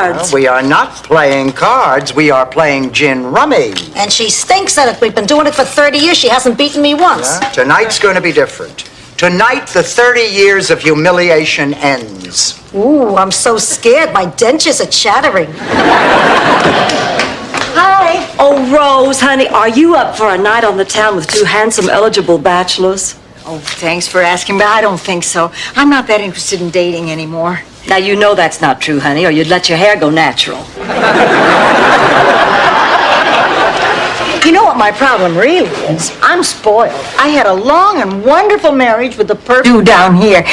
cards. We are not playing cards. We are playing gin rummy. And she stinks at it. We've been doing it for 30 years. She hasn't beaten me once. Yeah? Tonight's going to be different. Tonight, the 30 years of humiliation ends. Ooh, I'm so scared. My dentures are chattering. Hi. Oh, Rose, honey, are you up for a night on the town with two handsome, eligible bachelors? Oh, thanks for asking, but I don't think so. I'm not that interested in dating anymore. Now, you know that's not true, honey, or you'd let your hair go natural. You know what my problem really is? I'm spoiled. I had a long and wonderful marriage with the perfect dude down here.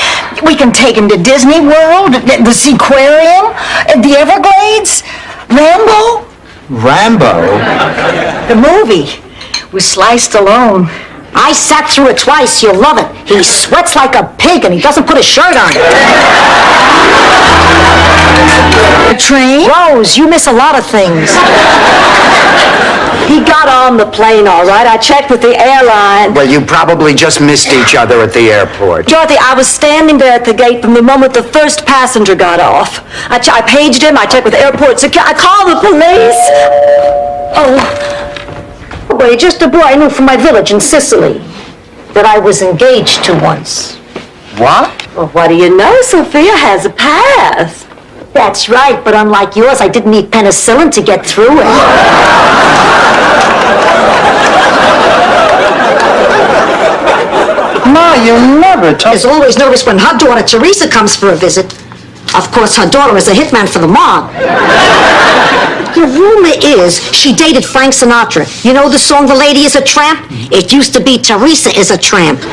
We can take him to Disney World, the Seaquarium, the Everglades, Rambo. Rambo? The movie was Sliced Alone. I sat through it twice. You'll love it. He sweats like a pig and he doesn't put a shirt on. The train? Rose, you miss a lot of things. He got on the plane, all right. I checked with the airline. Well, you probably just missed each other at the airport. Dorothy, I was standing there at the gate from the moment the first passenger got off. I paged him. I checked with the airport security. I called the police. Oh, wait, just a boy I knew from my village in Sicily that I was engaged to once. What? Well, what do you know? Sophia has a past. That's right, but unlike yours, I didn't need penicillin to get through it. Ma, you never told... Is always nervous when her daughter Teresa comes for a visit. Of course, her daughter is a hitman for the mob. The rumor is she dated Frank Sinatra. You know the song, The Lady is a Tramp? It used to be Teresa is a Tramp.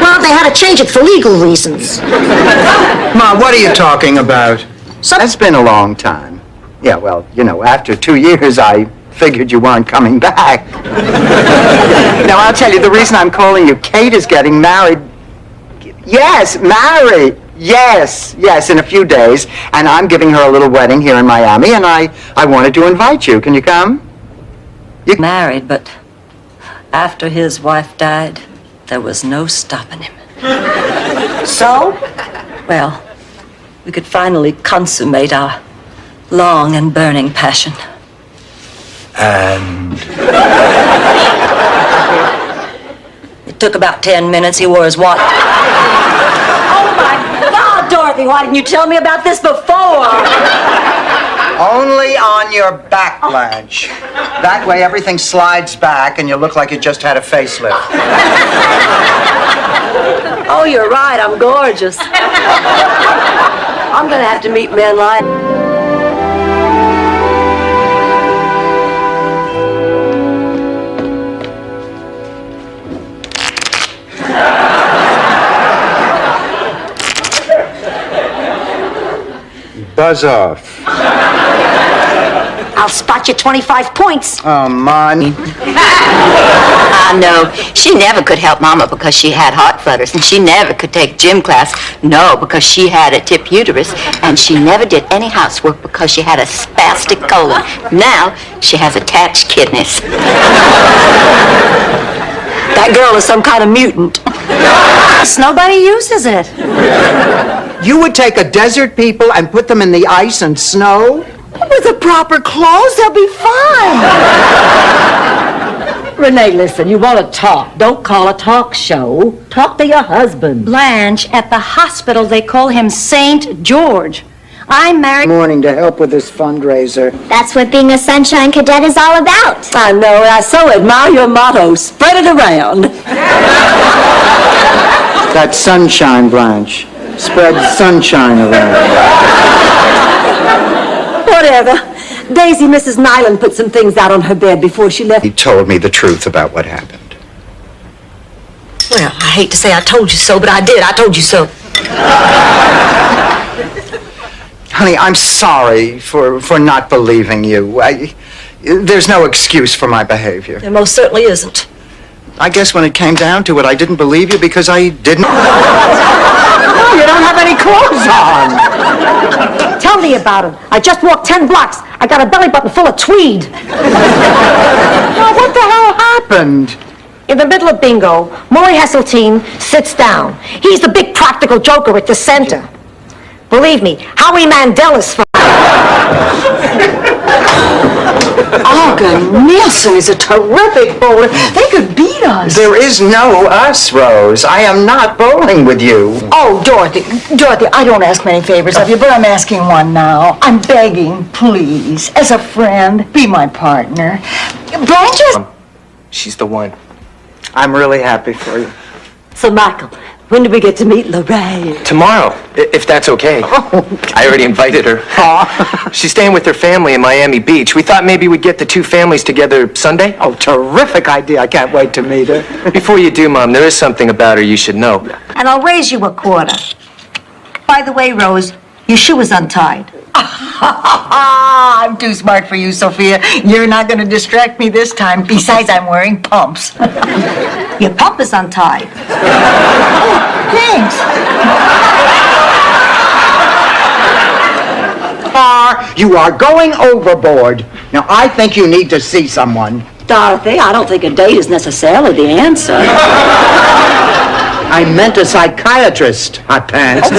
Well, they had to change it for legal reasons. Ma, what are you talking about? It's been a long time. Yeah, well, you know, after 2 years, I figured you weren't coming back. Now, I'll tell you, the reason I'm calling you, Kate is getting married. Yes, married. Yes, in a few days. And I'm giving her a little wedding here in Miami, and I wanted to invite you. Can you come? You married, but after his wife died, there was no stopping him. So? Well, we could finally consummate our long and burning passion. And... It took about 10 minutes. He wore his watch. Oh, my God, Dorothy, why didn't you tell me about this before? Only on your back, Blanche. That way everything slides back and you look like you just had a facelift. Oh, you're right. I'm gorgeous. I'm going to have to meet men like... Buzz off. I'll spot you 25 points. Oh, Ma. No, she never could help Mama because she had heart flutters, and she never could take gym class, no, because she had a tip uterus, and she never did any housework because she had a spastic colon. Now, she has attached kidneys. That girl is some kind of mutant. Nobody uses it. You would take a desert people and put them in the ice and snow? With the proper clothes, they'll be fine. Renee, listen, you want to talk. Don't call a talk show. Talk to your husband. Blanche, at the hospital, they call him St. George. I'm married... Morning to help with this fundraiser. That's what being a Sunshine Cadet is all about. I know, and I so admire your motto. Spread it around. That's sunshine, Blanche. Spread sunshine around. Whatever. Daisy, Mrs. Nyland put some things out on her bed before she left. He told me the truth about what happened. Well, I hate to say I told you so, but I did. I told you so. Honey, I'm sorry for not believing you. There's no excuse for my behavior. There most certainly isn't. I guess when it came down to it, I didn't believe you because I didn't... No, you don't have any clothes on. Tell me about him. I just walked 10 blocks. I got a belly button full of tweed. Well, what the hell happened? In the middle of bingo, Maury Heseltine sits down. He's the big practical joker at the center. Believe me, Howie Mandel's fine. Olga Nielsen is a terrific bowler. They could beat us. There is no us, Rose. I am not bowling with you. Oh, Dorothy, I don't ask many favors of you, but I'm asking one now. I'm begging, please, as a friend, be my partner. Blanche is... She's the one. I'm really happy for you. So, Michael, when do we get to meet Lorraine? Tomorrow, if that's okay. I already invited her. She's staying with her family in Miami Beach. We thought maybe we'd get the two families together Sunday. Oh, terrific idea. I can't wait to meet her. Before you do, Mom, there is something about her you should know. And I'll raise you a quarter. By the way, Rose, your shoe is untied. I'm too smart for you, Sophia. You're not going to distract me this time. Besides, I'm wearing pumps. Your pump is untied. Thanks. You are going overboard. Now, I think you need to see someone. Dorothy, I don't think a date is necessarily the answer. I meant a psychiatrist, hot pants.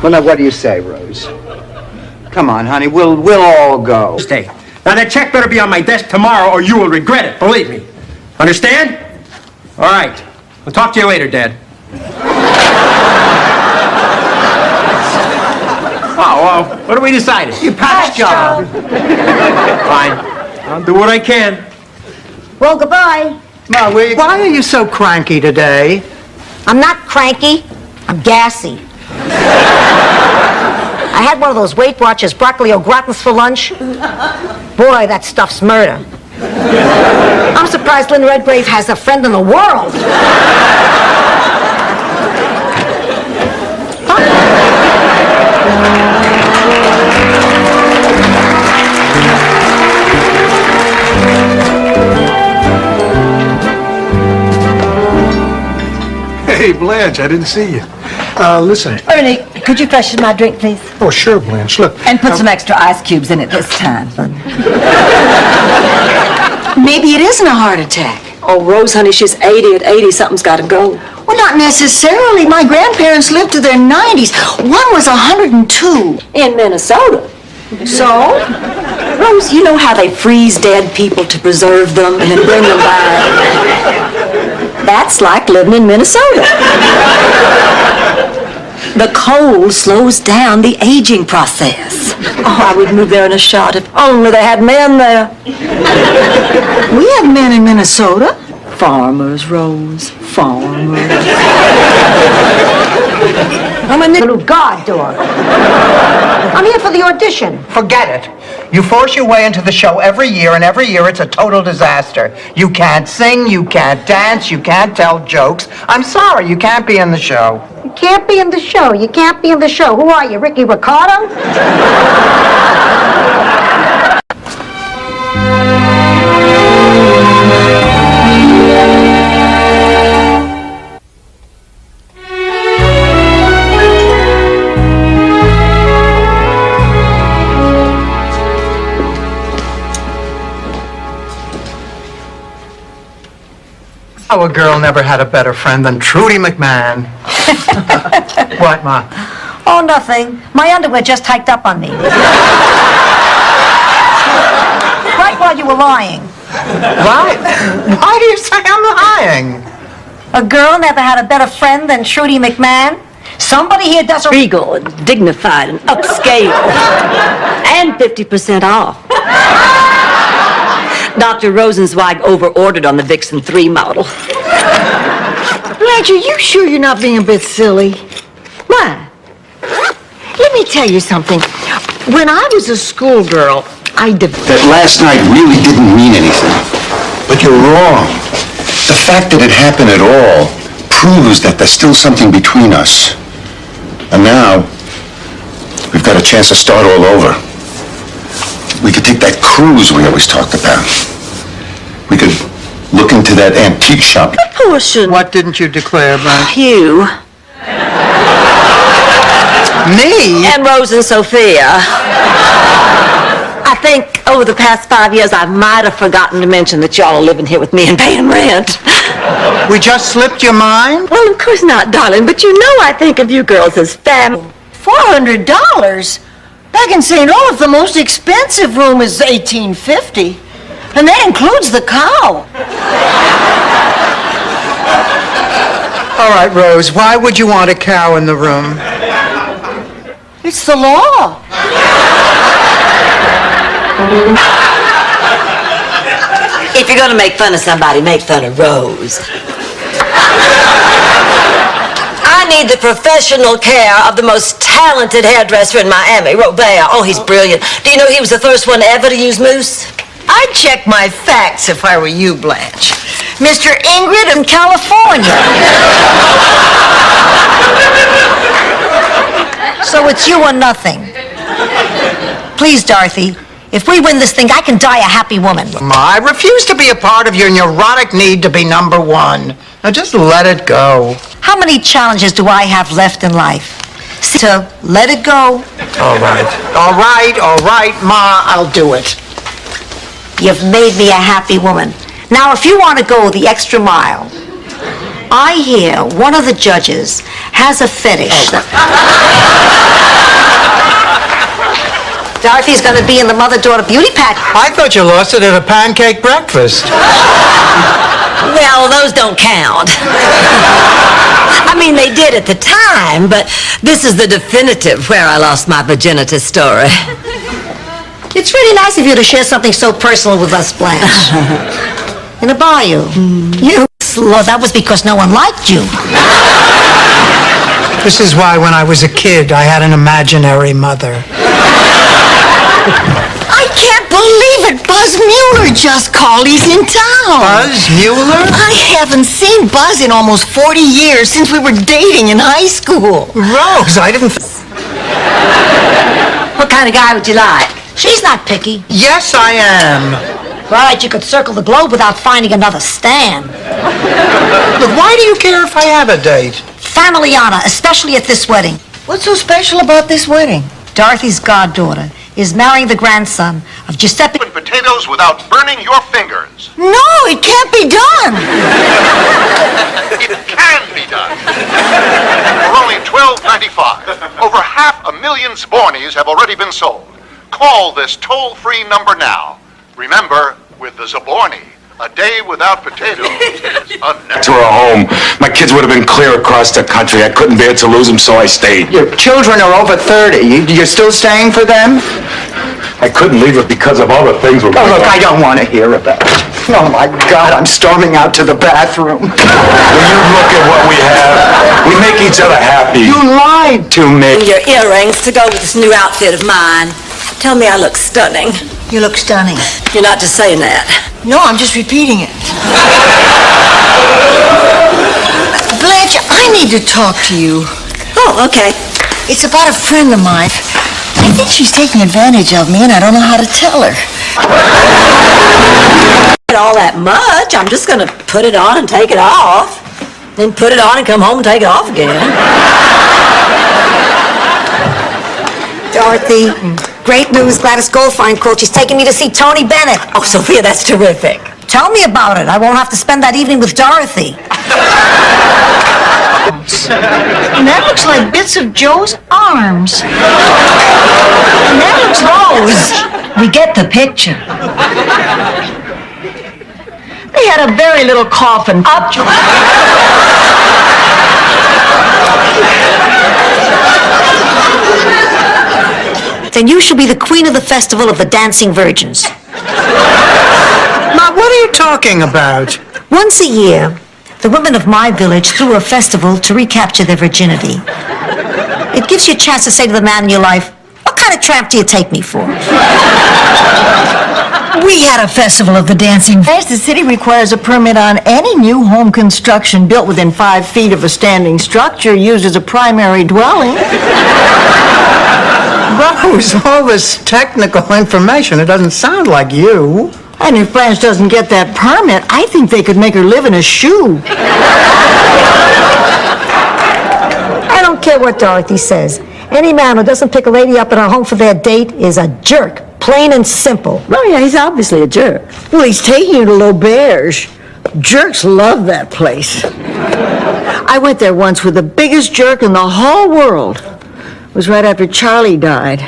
Well, now, what do you say, Rose? Come on, honey, we'll all go. Stay. Now, that check better be on my desk tomorrow or you will regret it, believe me. Understand? All right. We'll talk to you later, Dad. Oh, what have we decided? You patch job. Fine. I'll do what I can. Well, goodbye. No, why are you so cranky today? I'm not cranky. I'm gassy. I had one of those Weight Watchers broccoli au gratins for lunch. Boy, that stuff's murder. I'm surprised Lynn Redgrave has a friend in the world. Hey, Blanche, I didn't see you. Listen. Ernie, could you freshen my drink, please? Oh, sure, Blanche. Look. And put some extra ice cubes in it this time. Maybe it isn't a heart attack. Oh, Rose, honey, she's 80. At 80, something's got to go. Well, not necessarily. My grandparents lived to their 90s. One was 102. In Minnesota. So? Rose, you know how they freeze dead people to preserve them and then bring them back? That's like living in Minnesota. The cold slows down the aging process. Oh, I would move there in a shot if only they had men there. We have men in Minnesota. Farmers, Rose, farmers. I'm a little goddaughter. I'm here for the audition. Forget it. You force your way into the show every year, and every year it's a total disaster. You can't sing, you can't dance, you can't tell jokes. I'm sorry, you can't be in the show. You can't be in the show. You can't be in the show. Who are you, Ricky Ricardo? Our girl never had a better friend than Trudy McMahon. What, Ma? Oh, nothing. My underwear just hiked up on me. Right while you were lying. Why? Why do you say I'm lying? A girl never had a better friend than Trudy McMahon. Somebody here does a... Regal and dignified and upscale. And 50% off. Dr. Rosenzweig over-ordered on the Vixen 3 model. Blanche, are you sure you're not being a bit silly? Why? Let me tell you something. When I was a schoolgirl, That last night really didn't mean anything. But you're wrong. The fact that it happened at all proves that there's still something between us. And now, we've got a chance to start all over. We could take that cruise we always talked about. We could look into that antique shop. Portion. What didn't you declare, Blanche? You. Me? And Rose and Sophia. I think over the past 5 years, I might have forgotten to mention that y'all are living here with me and paying rent. We just slipped your mind? Well, of course not, darling, but you know I think of you girls as family. $400? Back in St. Olaf, the most expensive room is $18.50. And that includes the cow. All right, Rose, why would you want a cow in the room? It's the law. If you're gonna make fun of somebody, make fun of Rose. I need the professional care of the most talented hairdresser in Miami, Robert. Oh, he's brilliant. Do you know he was the first one ever to use mousse? I'd check my facts if I were you, Blanche. Mr. Ingrid in California. So it's you or nothing. Please, Dorothy, if we win this thing, I can die a happy woman. Ma, I refuse to be a part of your neurotic need to be number one. Now just let it go. How many challenges do I have left in life? So, let it go. All right, Ma, I'll do it. You've made me a happy woman. Now, if you want to go the extra mile, I hear one of the judges has a fetish. Dorothy's going to be in the mother-daughter beauty pageant. I thought you lost it at a pancake breakfast. Well, those don't count. I mean, they did at the time, but this is the definitive where I lost my virginity story. It's really nice of you to share something so personal with us, Blanche. In a bayou. You slow. That was because no one liked you. This is why when I was a kid, I had an imaginary mother. I can't believe it. Buzz Mueller just called. He's in town. Buzz Mueller? I haven't seen Buzz in almost 40 years since we were dating in high school. Rose, I didn't... What kind of guy would you like? She's not picky. Yes, I am. Right, you could circle the globe without finding another Stan. Look, why do you care if I have a date? Family honor, especially at this wedding. What's so special about this wedding? Dorothy's goddaughter is marrying the grandson of Giuseppe... Potatoes without burning your fingers. No, it can't be done. It can be done. For only $12.95, over 500,000 Zabornis have already been sold. Call this toll-free number now. Remember, with the Zaborni, a day without potatoes is unnecessary. To our home. My kids would have been clear across the country. I couldn't bear to lose them, so I stayed. Your children are over 30. You're still staying for them? I couldn't leave it because of other things were Oh, going look, on. I don't want to hear about it. Oh, my God, I'm storming out to the bathroom. When you look at what we have, we make each other happy. You lied to me. Your earrings to go with this new outfit of mine. Tell me I look stunning. You look stunning. You're not just saying that. No, I'm just repeating it. Blanche, I need to talk to you. Oh, okay. It's about a friend of mine. I think she's taking advantage of me, and I don't know how to tell her. All that much. I'm just going to put it on and take it off. Then put it on and come home and take it off again. Dorothy, great news. Gladys Goldfine called. She's taking me to see Tony Bennett. Oh, Sophia, that's terrific. Tell me about it. I won't have to spend that evening with Dorothy. And that looks like bits of Joe's arms. And that looks Rose. We get the picture. They had a very little coffin. Up. Then you shall be the queen of the festival of the Dancing Virgins. Ma, what are you talking about? Once a year, the women of my village threw a festival to recapture their virginity. It gives you a chance to say to the man in your life, what kind of tramp do you take me for? We had a festival of the dancing. First, the city requires a permit on any new home construction built within 5 feet of a standing structure used as a primary dwelling. Rose, all this technical information, it doesn't sound like you. And if Blanche doesn't get that permit, I think they could make her live in a shoe. I don't care what Dorothy says. Any man who doesn't pick a lady up at her home for their date is a jerk. Plain and simple. Oh, yeah, he's obviously a jerk. Well, he's taking you to L'Auberge. Jerks love that place. I went there once with the biggest jerk in the whole world. was right after Charlie died.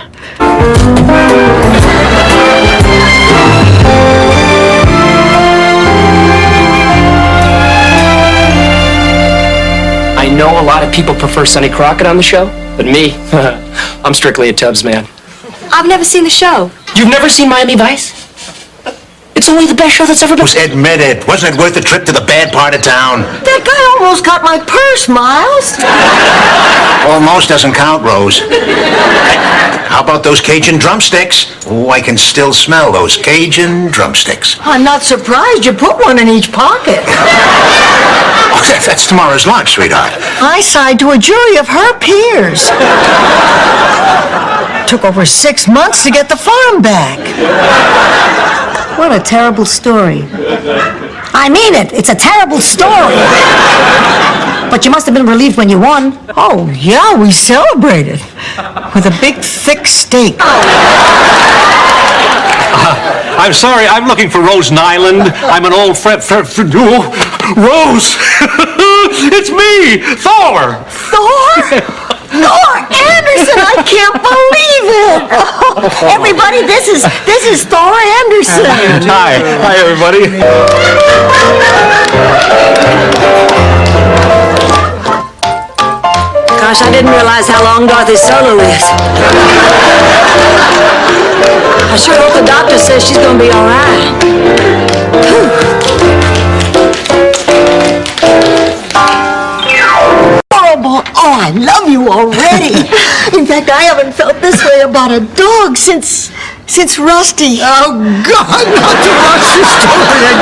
I know a lot of people prefer Sonny Crockett on the show, but me, I'm strictly a Tubbs man. I've never seen the show. You've never seen Miami Vice? It's only the best show that's ever been. Admit it. Wasn't it worth the trip to the bad part of town? That guy almost got my purse, Miles. Almost doesn't count, Rose. How about those Cajun drumsticks? Oh, I can still smell those Cajun drumsticks. I'm not surprised you put one in each pocket. Oh, that's tomorrow's lunch, sweetheart. I signed to a jury of her peers. Took over 6 months to get the farm back. What a terrible story. I mean it. It's a terrible story. But you must have been relieved when you won. Oh, yeah, we celebrated with a big, thick steak. I'm sorry, I'm looking for Rose Nyland. I'm an old friend. Rose! It's me, Thor! Thor? Thor Anderson! I can't believe it! Everybody, this is Thor Anderson. Hi, everybody. Gosh, I didn't realize how long Dorothy Solo lives. I sure hope the doctor says she's gonna be all right. Horrible! Oh, I love you already. In fact, I haven't felt this way about a dog since Rusty. Oh, God, not to watch this story again.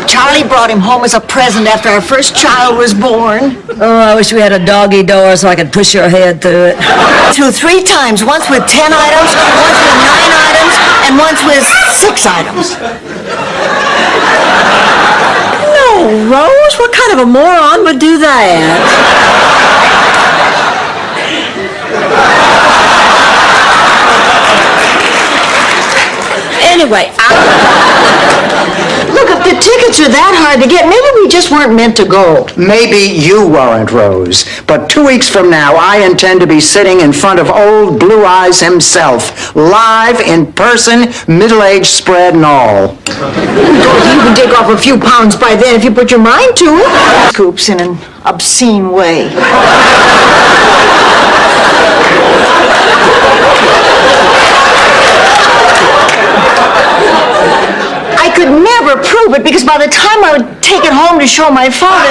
Charlie brought him home as a present after our first child was born. Oh, I wish we had a doggy door so I could push your head through it. Through 3 times, once with 10 items, once with 9 items, and once with 6 items. No, Rose, what kind of a moron would do that? Anyway, Look, if the tickets are that hard to get, maybe we just weren't meant to go. Maybe you weren't, Rose, but 2 weeks from now, I intend to be sitting in front of old Blue Eyes himself, live, in person, middle-aged spread and all. You can take off a few pounds by then if you put your mind to it. Scoops in an obscene way. I could never prove it because by the time I would take it home to show my father...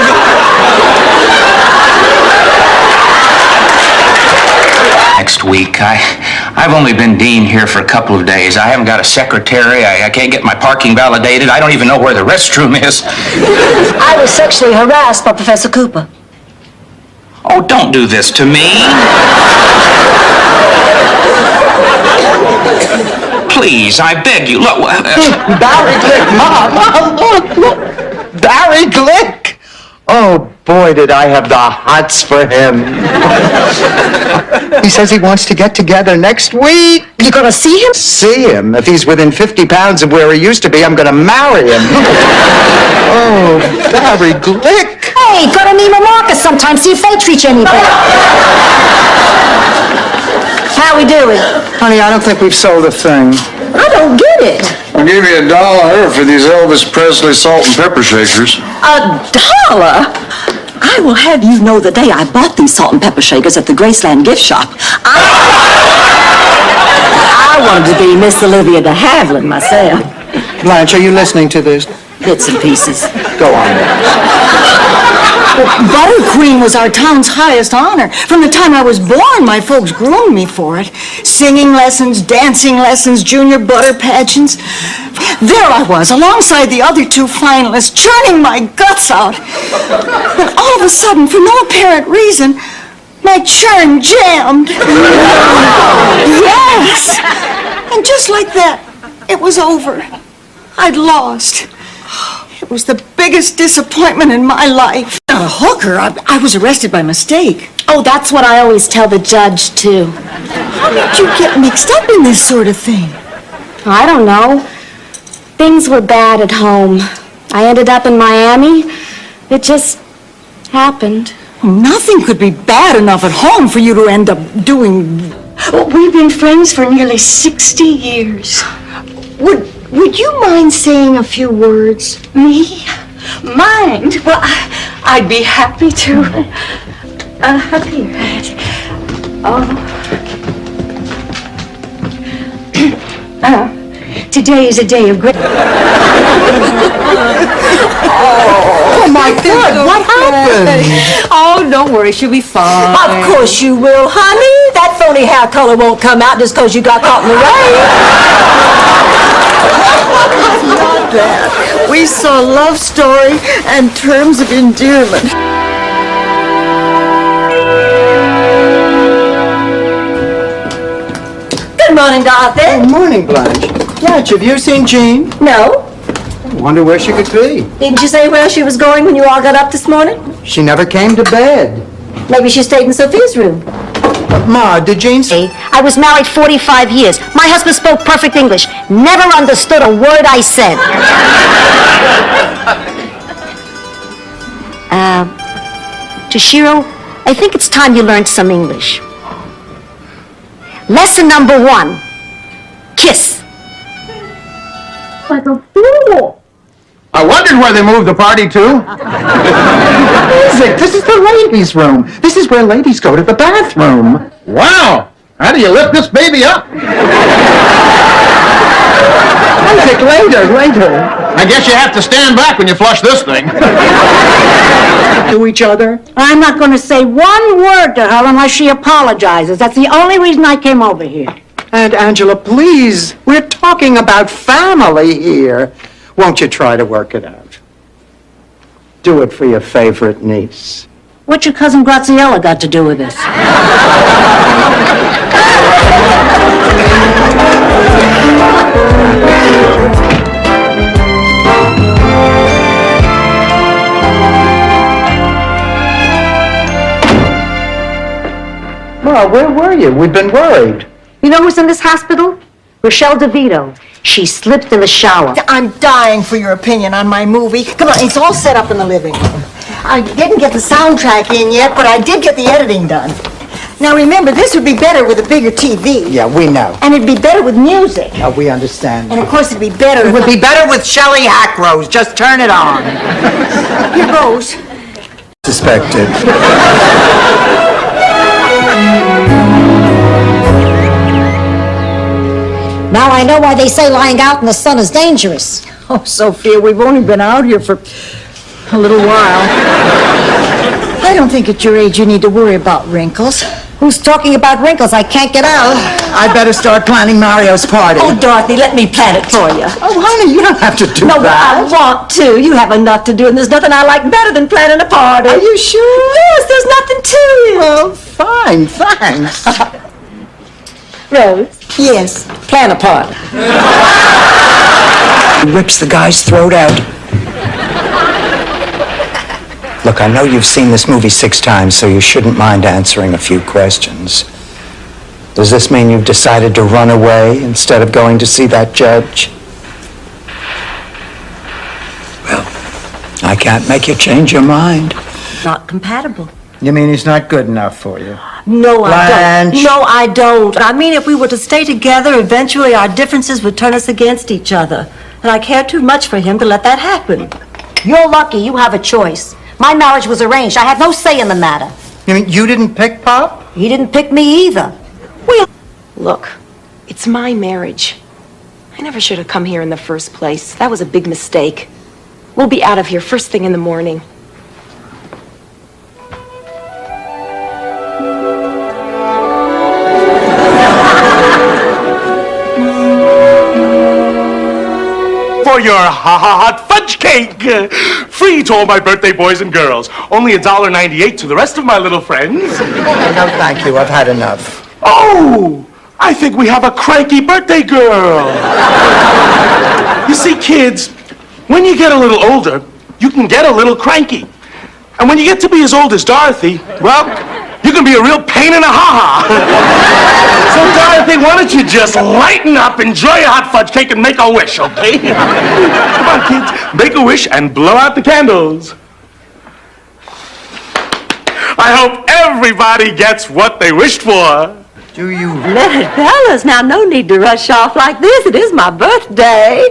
Next week. I've only been dean here for a couple of days. I haven't got a secretary. I can't get my parking validated. I don't even know where the restroom is. I was sexually harassed by Professor Cooper. Oh, don't do this to me. Please, I beg you. Look. Barry Glick, Mom! Look! Barry Glick! Oh, boy, did I have the hots for him. He says he wants to get together next week. You gonna see him? See him? If he's within 50 pounds of where he used to be, I'm gonna marry him. Oh, Barry Glick! Hey, go to Neiman Marcus sometime, see if they treat you any better. How we doing? Honey, I don't think we've sold a thing. I don't get it. I'll give you $1 for these Elvis Presley salt and pepper shakers. $1? I will have you know the day I bought these salt and pepper shakers at the Graceland gift shop. I wanted to be Miss Olivia de Havilland myself. Blanche, are you listening to this? Bits and pieces. Go on. Butter Queen was our town's highest honor. From the time I was born, my folks groomed me for it. Singing lessons, dancing lessons, junior butter pageants. There I was, alongside the other 2 finalists, churning my guts out. But all of a sudden, for no apparent reason, my churn jammed. Yes! And just like that, it was over. I'd lost. It was the biggest disappointment in my life. Not a hooker. I was arrested by mistake. Oh, that's what I always tell the judge, too. How did you get mixed up in this sort of thing? I don't know. Things were bad at home. I ended up in Miami. It just happened. Nothing could be bad enough at home for you to end up doing... We've been friends for nearly 60 years. Would you mind saying a few words? Me? Mind? Well, I'd be happy to. Today is a day of great... Oh, my God, what happened? Oh, don't worry, she'll be fine. Of course you will, honey. That phony hair color won't come out just because you got caught in the rain. Not bad. We saw love story and terms of endearment. Good morning, Dorothy. Good morning, Blanche. Blanche, have you seen Jean? No. I wonder where she could be. Didn't you say where she was going when you all got up this morning? She never came to bed. Maybe she stayed in Sophia's room. Ma, did Jean say... I was married 45 years. My husband spoke perfect English. Never understood a word I said. Toshiro, I think it's time you learned some English. Lesson number 1. Kiss. Like a fool. I wondered where they moved the party to. Music, this is the ladies' room. This is where ladies go to the bathroom. Wow! How do you lift this baby up? Isaac, later. I guess you have to stand back when you flush this thing. To each other. I'm not going to say one word to her unless she apologizes. That's the only reason I came over here. And Angela, please, we're talking about family here. Won't you try to work it out? Do it for your favorite niece. What's your cousin Graziella got to do with this? Well, where were you? We've been worried. You know who's in this hospital? Rochelle DeVito. She slipped in the shower. I'm dying for your opinion on my movie. Come on, it's all set up in the living room. I didn't get the soundtrack in yet, but I did get the editing done. Now remember, this would be better with a bigger TV. Yeah, we know. And it'd be better with music. We understand. And of course it'd be better... It would be better with Shelley Hackrose. Just turn it on. Here goes. Suspected. Now I know why they say lying out in the sun is dangerous. Oh, Sophia, we've only been out here for a little while. I don't think at your age you need to worry about wrinkles. Who's talking about wrinkles? I can't get out. I better start planning Mario's party. Oh, Dorothy, let me plan it for you. Oh, honey, you don't have to do No, but I that. want to. You have enough to do, and there's nothing I like better than planning a party. Are you sure? Yes, there's nothing to it. Well, fine, thanks. Rose? Yes. Plan a party. Rips the guy's throat out. Look, I know you've seen this movie 6 times, so you shouldn't mind answering a few questions. Does this mean you've decided to run away instead of going to see that judge? Well, I can't make you change your mind. Not compatible. You mean he's not good enough for you? No, I Blanche. don't. No, I don't. I mean, if we were to stay together, eventually our differences would turn us against each other. And I care too much for him to let that happen. You're lucky you have a choice. My marriage was arranged. I had no say in the matter. You mean you didn't pick Pop? He didn't pick me either. Look, it's my marriage. I never should have come here in the first place. That was a big mistake. We'll be out of here first thing in the morning. For your hot fudge cake! Free to all my birthday boys and girls. Only $1.98 to the rest of my little friends. No, thank you. I've had enough. Oh! I think we have a cranky birthday girl. You see, kids, when you get a little older, you can get a little cranky. And when you get to be as old as Dorothy, well, you can be a real pain in the ha-ha. So, Dorothy, why don't you just lighten up, enjoy your hot fudge cake, and make a wish, okay? Come on, kids, make a wish and blow out the candles. I hope everybody gets what they wished for. Do you? Leonard fellas, now no need to rush off like this. It is my birthday.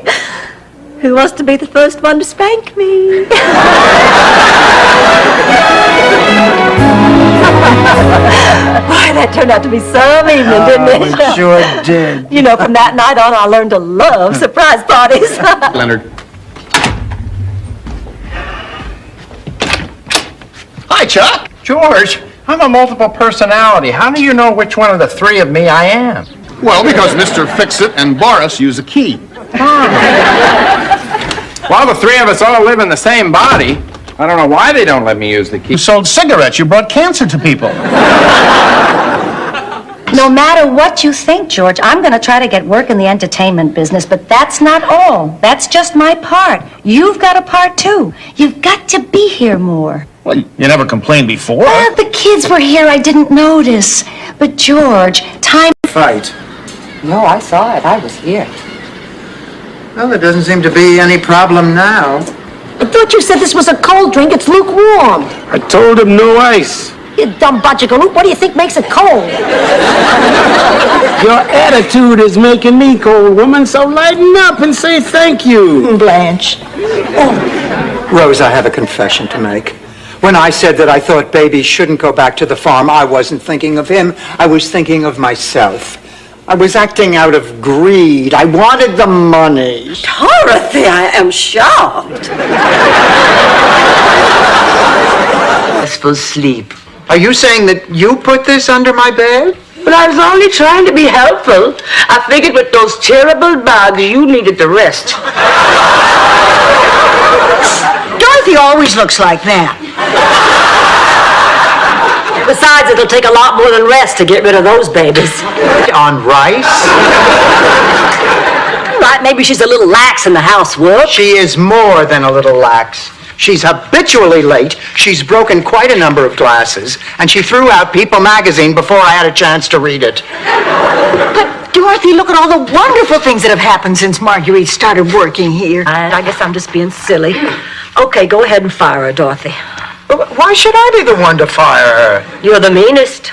Who wants to be the first one to spank me? Boy, that turned out to be some evening, didn't it? It sure did. You know, from that night on, I learned to love surprise parties. Leonard. Hi, Chuck. George, I'm a multiple personality. How do you know which one of the three of me I am? Well, because Mr. Fix-It and Boris use a key. Well, the three of us all live in the same body. I don't know why they don't let me use the key. You sold cigarettes. You brought cancer to people. No matter what you think, George, I'm going to try to get work in the entertainment business, but that's not all. That's just my part. You've got a part, too. You've got to be here more. Well, you never complained before. Well, the kids were here. I didn't notice. But, George, time... Fight. No, I saw it. I was here. Well, there doesn't seem to be any problem now. I thought you said this was a cold drink. It's lukewarm. I told him no ice. You dumb bunch of galoot. What do you think makes it cold? Your attitude is making me cold, woman, so lighten up and say thank you. Blanche. Rose, I have a confession to make. When I said that I thought baby shouldn't go back to the farm, I wasn't thinking of him. I was thinking of myself. I was acting out of greed. I wanted the money. Dorothy, I am shocked. Restful sleep. Are you saying that you put this under my bed? But I was only trying to be helpful. I figured with those terrible bugs, you needed the rest. Dorothy always looks like that. Besides, it'll take a lot more than rest to get rid of those babies. On rice? Right, maybe she's a little lax in the housework. She is more than a little lax. She's habitually late, she's broken quite a number of glasses, and she threw out People magazine before I had a chance to read it. But, Dorothy, look at all the wonderful things that have happened since Marguerite started working here. I guess I'm just being silly. Okay, go ahead and fire her, Dorothy. Why should I be the one to fire her? You're the meanest.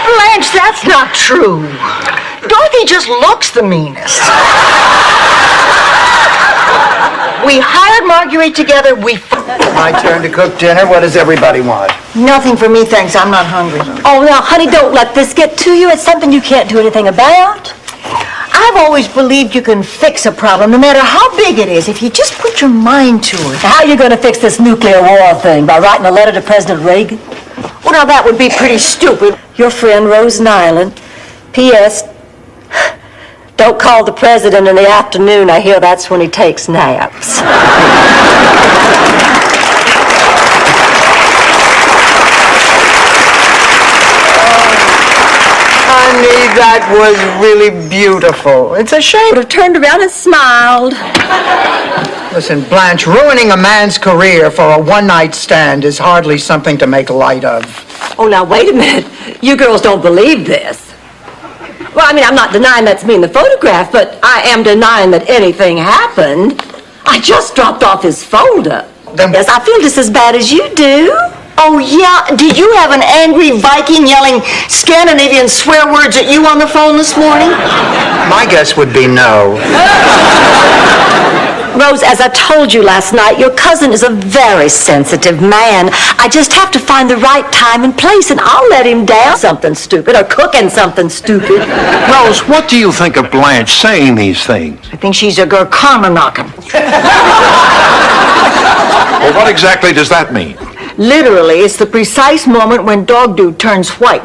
Blanche, that's not true. Dorothy just looks the meanest. We hired Marguerite together, My turn to cook dinner. What does everybody want? Nothing for me, thanks. I'm not hungry. Oh, now, honey, don't let this get to you. It's something you can't do anything about. I've always believed you can fix a problem, no matter how big it is, if you just put your mind to it. How are you going to fix this nuclear war thing? By writing a letter to President Reagan? Well, now, that would be pretty stupid. Your friend, Rose Nyland. P.S. Don't call the president in the afternoon. I hear that's when he takes naps. Honey, that was really beautiful. It's a shame. Would have turned around and smiled. Listen, Blanche, ruining a man's career for a one-night stand is hardly something to make light of. Oh, now, wait a minute. You girls don't believe this. Well, I mean, I'm not denying that's me in the photograph, but I am denying that anything happened. I just dropped off his folder. Yes, I feel just as bad as you do. Oh, yeah? Did you have an angry Viking yelling Scandinavian swear words at you on the phone this morning? My guess would be no. Rose, as I told you last night, your cousin is a very sensitive man. I just have to find the right time and place, and I'll let him down something stupid or cooking something stupid. Rose, what do you think of Blanche saying these things? I think she's a girl karma knocking. Well, what exactly does that mean? Literally, it's the precise moment when Dog Dude turns white.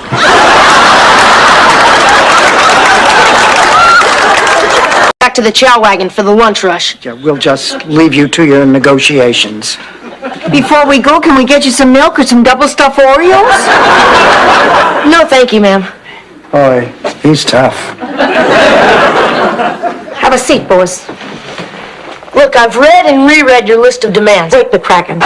Back to the chow wagon for the lunch rush. Yeah, we'll just leave you to your negotiations. Before we go, can we get you some milk or some double-stuffed Oreos? No, thank you, ma'am. Boy, he's tough. Have a seat, boys. Look, I've read and reread your list of demands. Break the Kraken.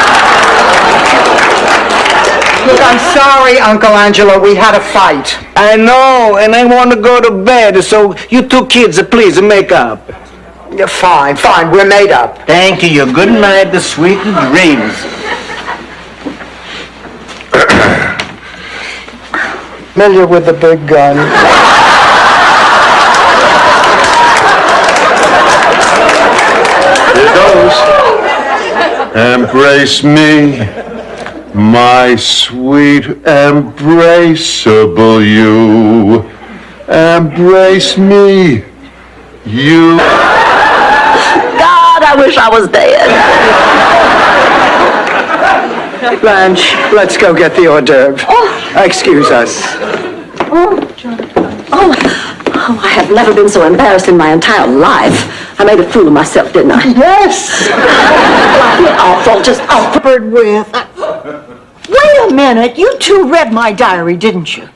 Look, I'm sorry, Uncle Angelo. We had a fight. I know, and I want to go to bed, so you two kids, please, make up. Yeah, fine, we're made up. Thank you. Good night, the sweet dreams. Familiar with the big gun? Here goes. Embrace me, my sweet embraceable you. Embrace me, you. God, I wish I was dead. Blanche, let's go get the hors d'oeuvre. Excuse us. Oh, I have never been so embarrassed in my entire life. I made a fool of myself, didn't I? Yes. Awful, just awful. Covered with. Wait a minute. You two read my diary, didn't you?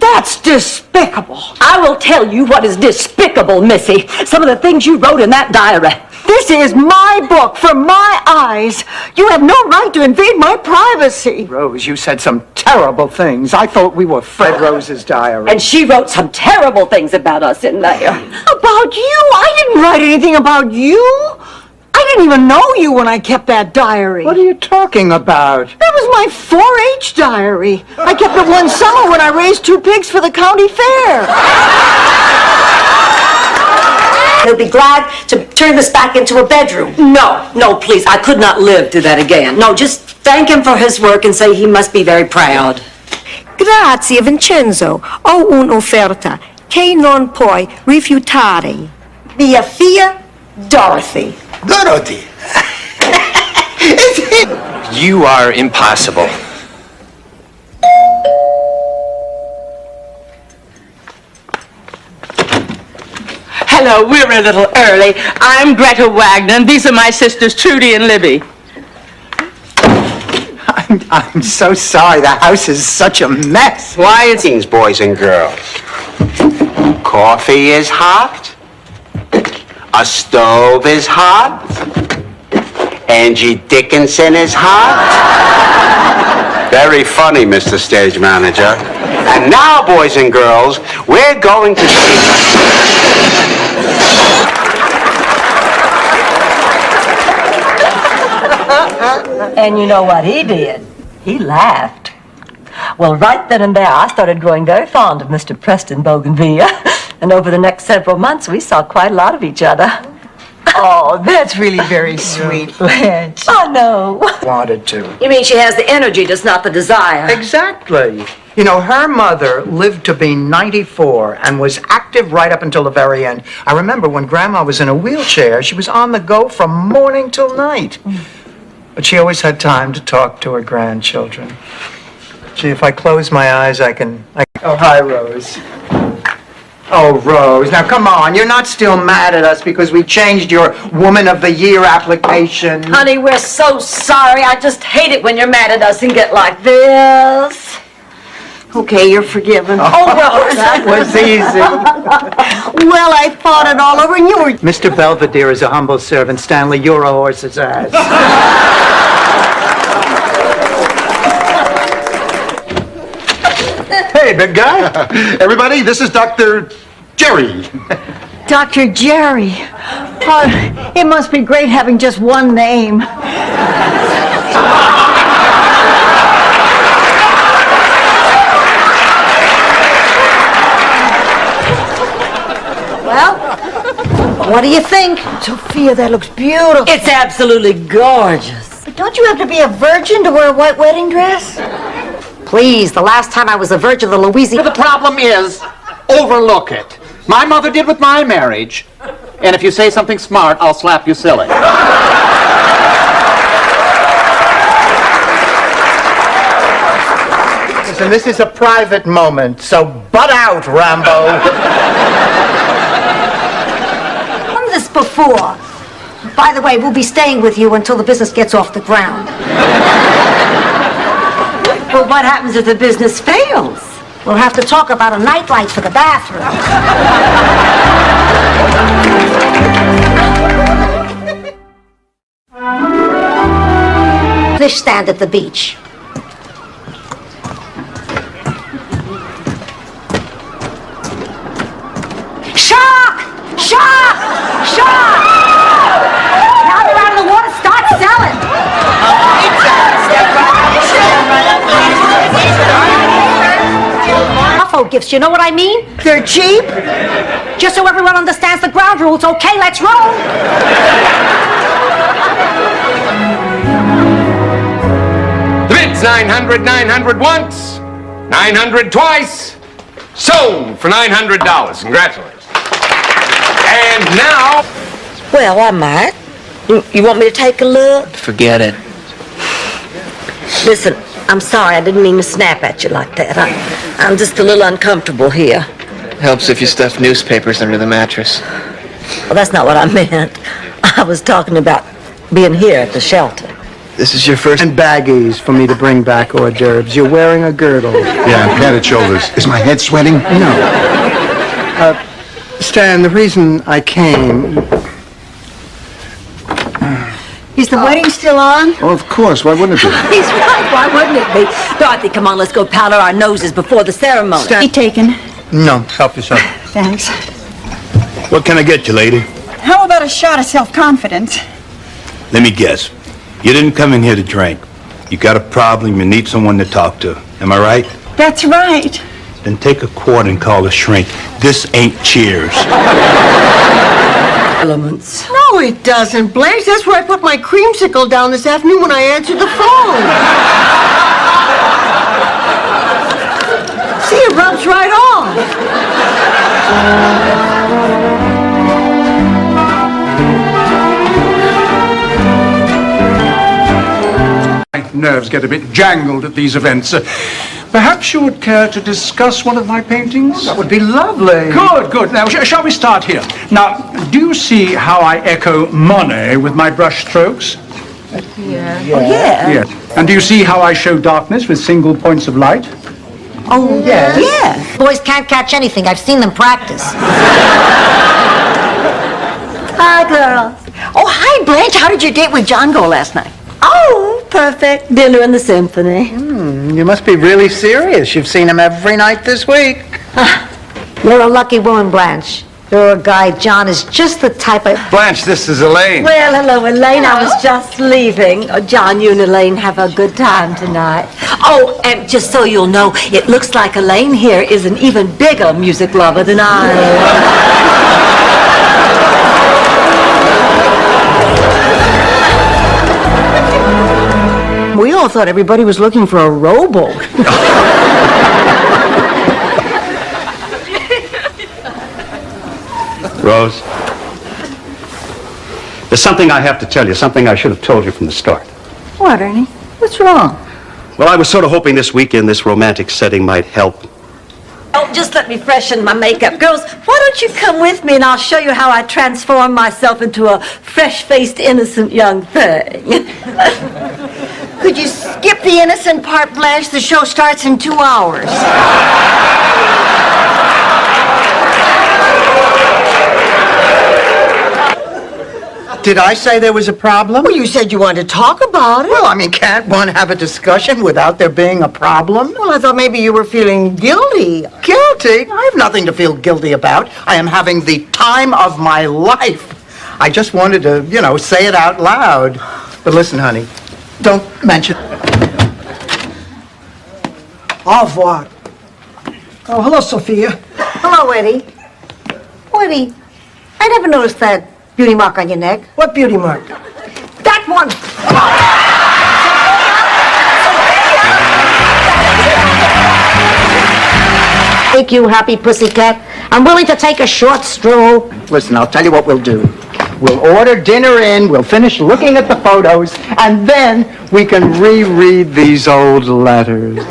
That's despicable. I will tell you what is despicable, Missy. Some of the things you wrote in that diary. This is my book from my eyes. You have no right to invade my privacy. Rose, you said some terrible things. I thought we were Fred Rose's diary. And she wrote some terrible things about us in there. About you? I didn't write anything about you. I didn't even know you when I kept that diary. What are you talking about? That was my 4-H diary. I kept it one summer when I raised 2 pigs for the county fair. He'll be glad to turn this back into a bedroom. No, please. I could not live to that again. No, just thank him for his work and say he must be very proud. Grazie, Vincenzo. Ho un'offerta che non puoi rifiutare. Mia fia, Dorothy. Dorothy. You are impossible. Hello, we're a little early. I'm Greta Wagner, and these are my sisters, Trudy and Libby. I'm so sorry. The house is such a mess. Why are things, boys and girls? Coffee is hot. A stove is hot. Angie Dickinson is hot. Very funny, Mr. Stage Manager. And now, boys and girls, we're going to And you know what he did? He laughed. Well, right then and there, I started growing very fond of Mr. Preston Bougainvillea. And over the next several months, we saw quite a lot of each other. Oh, that's really very sweet, Blanche. I know. Wanted to. You mean she has the energy, just not the desire? Exactly. You know, her mother lived to be 94 and was active right up until the very end. I remember when Grandma was in a wheelchair, she was on the go from morning till night. But she always had time to talk to her grandchildren. Gee, if I close my eyes, I can... Oh, hi, Rose. Oh, Rose, now come on. You're not still mad at us because we changed your Woman of the Year application. Honey, we're so sorry. I just hate it when you're mad at us and get like this. Okay, you're forgiven. Oh, Rose. That was easy. Well, I thought it all over, and you were... Mr. Belvedere is a humble servant. Stanley, you're a horse's ass. Hey, big guy. Everybody, this is Dr. Jerry. Dr. Jerry. Oh, it must be great having just one name. Well, what do you think? Sophia, that looks beautiful. It's absolutely gorgeous. But don't you have to be a virgin to wear a white wedding dress? Please, the last time I was a virgin of the Louisiana... The problem is, overlook it. My mother did with my marriage. And if you say something smart, I'll slap you silly. Listen, this is a private moment, so butt out, Rambo. I've done this before. By the way, we'll be staying with you until the business gets off the ground. Well, what happens if the business fails? We'll have to talk about a nightlight for the bathroom. Fish stand at the beach. Shark! Shark! Shark! Now they're out of the water, start selling. Rodolfo gifts, you know what I mean? They're cheap? Just so everyone understands the ground rules, okay, let's roll. The bid's 900, 900 once, 900 twice. Sold for $900. Congratulations. And now... Well, I might. You want me to take a look? Forget it. Listen, I'm sorry, I didn't mean to snap at you like that. I'm just a little uncomfortable here. Helps if you stuff newspapers under the mattress. Well, that's not what I meant. I was talking about being here at the shelter. This is your first... And baggies for me to bring back hors d'oeuvres. You're wearing a girdle. Yeah, and padded shoulders. Is my head sweating? No. Stan, the reason I came... Is the wedding still on? Oh, of course. Why wouldn't it be? He's right, why wouldn't it be? Dorothy, come on, let's go powder our noses before the ceremony. Be taken. No, help yourself. Thanks. What can I get you, lady? How about a shot of self-confidence? Let me guess. You didn't come in here to drink. You got a problem, you need someone to talk to. Am I right? That's right. Then take a quart and call a shrink. This ain't Cheers. Elements. No, it doesn't, Blanche. That's where I put my creamsicle down this afternoon when I answered the phone. See, it rubs right off. My nerves get a bit jangled at these events. Perhaps you would care to discuss one of my paintings? That would be lovely. Good, good. Now, shall we start here? Now, do you see how I echo Monet with my brush strokes? Yeah. Yes. And do you see how I show darkness with single points of light? Oh, yes. Yeah. Boys can't catch anything. I've seen them practice. Hi, girls. Oh, hi, Blanche. How did your date with John go last night? Oh, perfect. Dinner in the symphony. You must be really serious. You've seen him every night this week. You're a lucky woman, Blanche. You're a guy, John, is just the type of... Blanche, this is Elaine. Well, hello, Elaine. I was just leaving. Oh, John, you and Elaine have a good time tonight. Oh, and just so you'll know, it looks like Elaine here is an even bigger music lover than I am. We all thought everybody was looking for a rowboat. Rose, there's something I have to tell you, something I should have told you from the start. What, Ernie? What's wrong? Well, I was sort of hoping this weekend, this romantic setting might help. Oh, just let me freshen my makeup. Girls, why don't you come with me and I'll show you how I transform myself into a fresh-faced, innocent young thing. Could you skip the innocent part, Blanche? The show starts in 2 hours. Did I say there was a problem? Well, you said you wanted to talk about it. Well, I mean, can't one have a discussion without there being a problem? Well, I thought maybe you were feeling guilty. Guilty? I have nothing to feel guilty about. I am having the time of my life. I just wanted to, say it out loud. But listen, honey, don't mention... Au revoir. Oh, hello, Sophia. Hello, Eddie. Oh, Eddie, I never noticed that beauty mark on your neck. What beauty mark? That one! Make you happy, pussycat? I'm willing to take a short stroll. Listen, I'll tell you what we'll do. We'll order dinner in, we'll finish looking at the photos, and then we can reread these old letters.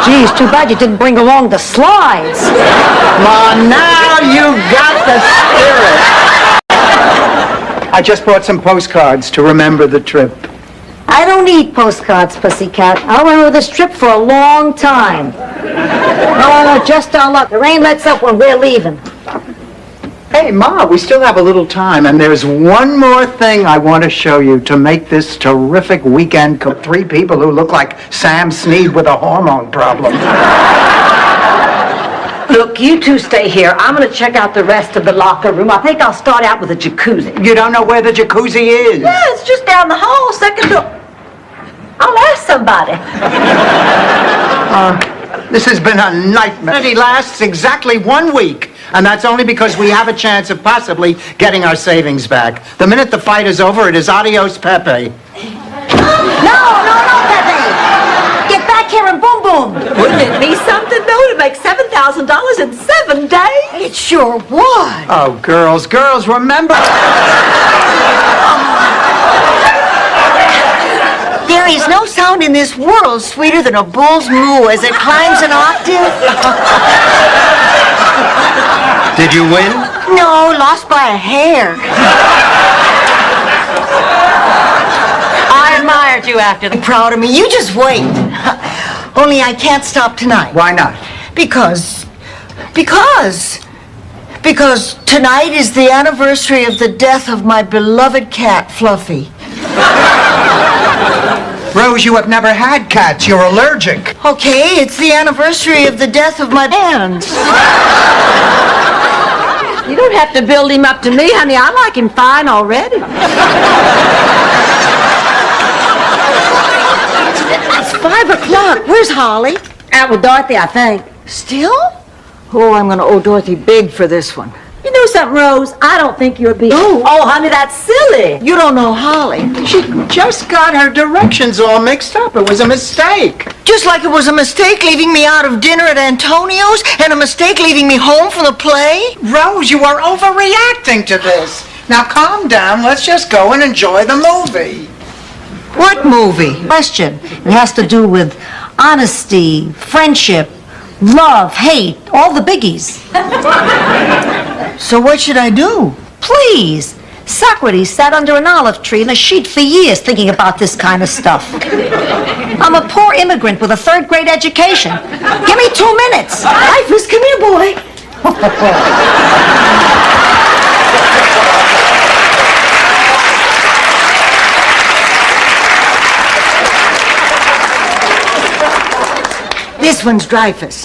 Geez, too bad you didn't bring along the slides. Come on, now you got the spirit. I just bought some postcards to remember the trip. I don't need postcards, pussycat. I'll remember this trip for a long time. No, just our luck. The rain lets up when we're leaving. Hey, Ma, we still have a little time, and there's one more thing I want to show you to make this terrific weekend. 3 people who look like Sam Snead with a hormone problem. Look, you two stay here. I'm going to check out the rest of the locker room. I think I'll start out with a jacuzzi. You don't know where the jacuzzi is? Yeah, it's just down the hall, second door. I'll ask somebody. This has been a nightmare. It lasts exactly 1 week, and that's only because we have a chance of possibly getting our savings back. The minute the fight is over, it is adios, Pepe. No, Pepe! Get back here and boom, boom! Wouldn't it be something, though, to make $7,000 in 7 days? It sure would. Oh, girls, remember... There is no sound in this world sweeter than a bull's moo as it climbs an octave. Did you win? No, lost by a hair. I admired you after the... Proud of me. You just wait. Only I can't stop tonight. Why not? Because tonight is the anniversary of the death of my beloved cat, Fluffy. Rose, you have never had cats. You're allergic. Okay, it's the anniversary of the death of my hands. You don't have to build him up to me, honey. I like him fine already. It's 5 o'clock. Where's Holly? Out with Dorothy, I think. Still? Oh, I'm gonna owe Dorothy big for this one. You know something, Rose? I don't think you're being... Oh, honey, that's silly. You don't know Holly. She just got her directions all mixed up. It was a mistake. Just like it was a mistake leaving me out of dinner at Antonio's and a mistake leaving me home from the play. Rose, you are overreacting to this. Now calm down. Let's just go and enjoy the movie. What movie? Question. It has to do with honesty, friendship, love, hate, all the biggies. So what should I do? Please. Socrates sat under an olive tree in a sheet for years thinking about this kind of stuff. I'm a poor immigrant with a 3rd grade education. Give me 2 minutes. Dreyfus, come here, boy. This one's Dreyfus.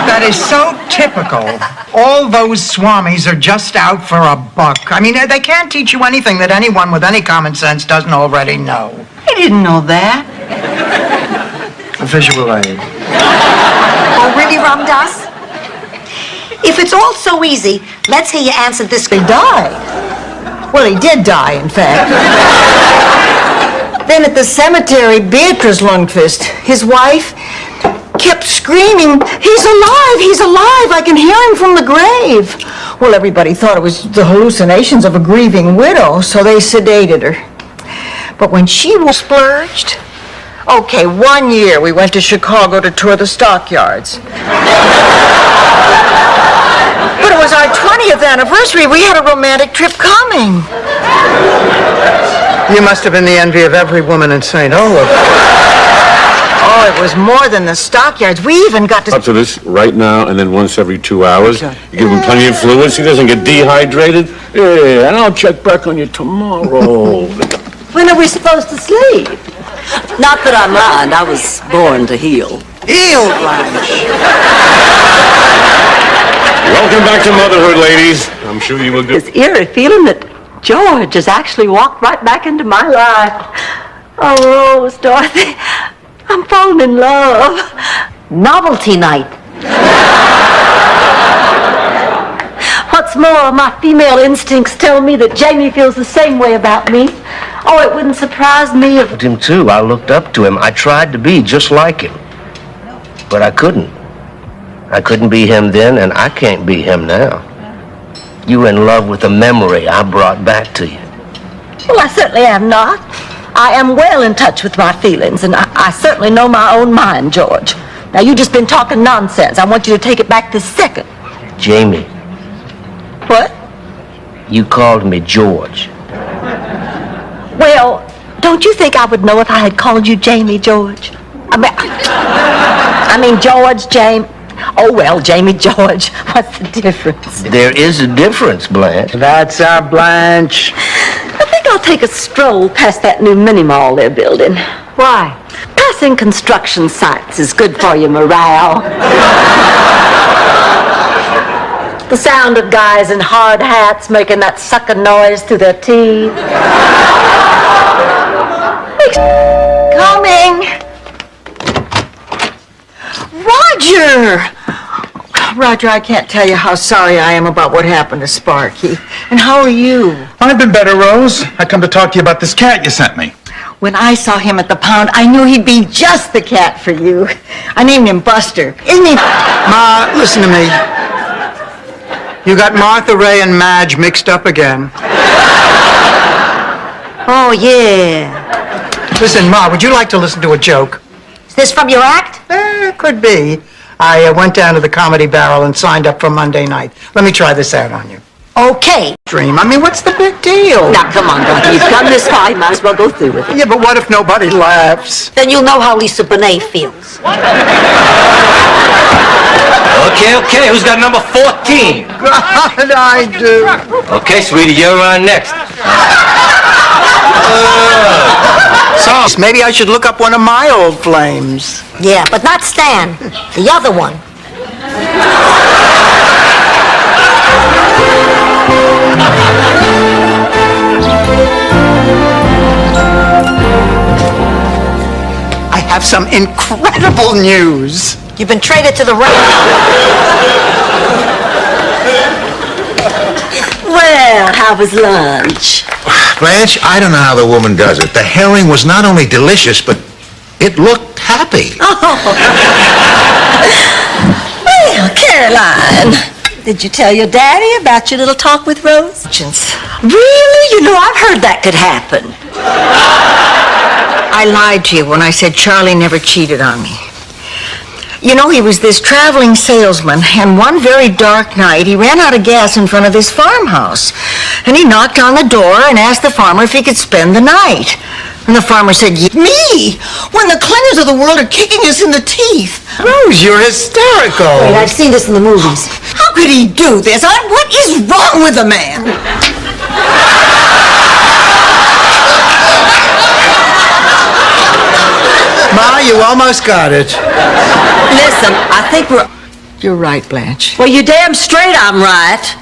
That is so typical. All those swamis are just out for a buck. I mean, they can't teach you anything that anyone with any common sense doesn't already know. I didn't know that. A visual aid. Oh, really, Ramdas? If it's all so easy, let's hear you answer this. He died. Well, he did die, in fact. Then at the cemetery, Beatrice Lundqvist, his wife, kept screaming, "He's alive! He's alive! I can hear him from the grave!" Well, everybody thought it was the hallucinations of a grieving widow, so they sedated her. But when she was splurged... Okay, 1 year we went to Chicago to tour the stockyards. But it was our 20th anniversary. We had a romantic trip coming. You must have been the envy of every woman in St. Olaf. Oh, it was more than the stockyards. We even got to... Up to this right now and then once every 2 hours. You give him plenty of fluids. He doesn't get dehydrated. Yeah, and I'll check back on you tomorrow. When are we supposed to sleep? Not that I mind. I was born to heal. Heal, Blanche. Welcome back to motherhood, ladies. I'm sure you will do. This eerie feeling that George has actually walked right back into my life. Oh, Rose, Dorothy, I'm falling in love. Novelty night. What's more, my female instincts tell me that Jamie feels the same way about me. Oh, it wouldn't surprise me if... Him too. I looked up to him. I tried to be just like him. But I couldn't. I couldn't be him then, and I can't be him now. You were in love with the memory I brought back to you. Well, I certainly am not. I am well in touch with my feelings, and I certainly know my own mind, George. Now, you've just been talking nonsense. I want you to take it back this second. Jamie. What? You called me George. Well, don't you think I would know if I had called you Jamie, George? I mean George, Jamie. Oh, well, Jamie, George. What's the difference? There is a difference, Blanche. That's our Blanche. I think I'll take a stroll past that new mini mall they're building. Why? Passing construction sites is good for your morale. The sound of guys in hard hats making that sucking noise through their teeth. Coming! Roger! Roger, I can't tell you how sorry I am about what happened to Sparky. And how are you? I've been better, Rose. I come to talk to you about this cat you sent me. When I saw him at the pound, I knew he'd be just the cat for you. I named him Buster. Isn't he? Ma, listen to me. You got Martha, Ray, and Madge mixed up again. Oh, yeah. Listen, Ma, would you like to listen to a joke? Is this from your act? Could be. I went down to the Comedy Barrel and signed up for Monday night. Let me try this out on you. Okay. Dream. I mean, what's the big deal? Now, come on, Donkey. You've come this far. You might as well go through with it. Yeah, but what if nobody laughs? Then you'll know how Lisa Bonet feels. Okay, who's got number 14? God, I do. Okay, sweetie, you're on next. So, maybe I should look up one of my old flames. Yeah, but not Stan. The other one. I have some incredible news. You've been traded to the Well, how was lunch? Blanche, I don't know how the woman does it. The herring was not only delicious, but it looked happy. Well, Caroline, did you tell your daddy about your little talk with Rose? Really? You know, I've heard that could happen. I lied to you when I said Charlie never cheated on me. You know, he was this traveling salesman, and one very dark night, he ran out of gas in front of his farmhouse. And he knocked on the door and asked the farmer if he could spend the night. And the farmer said, Me? When the cleaners of the world are kicking us in the teeth. Rose, you're hysterical. Wait, I've seen this in the movies. How could he do this? What is wrong with the man? Ma, you almost got it. Listen, I think You're right, Blanche. Well, you damn straight I'm right.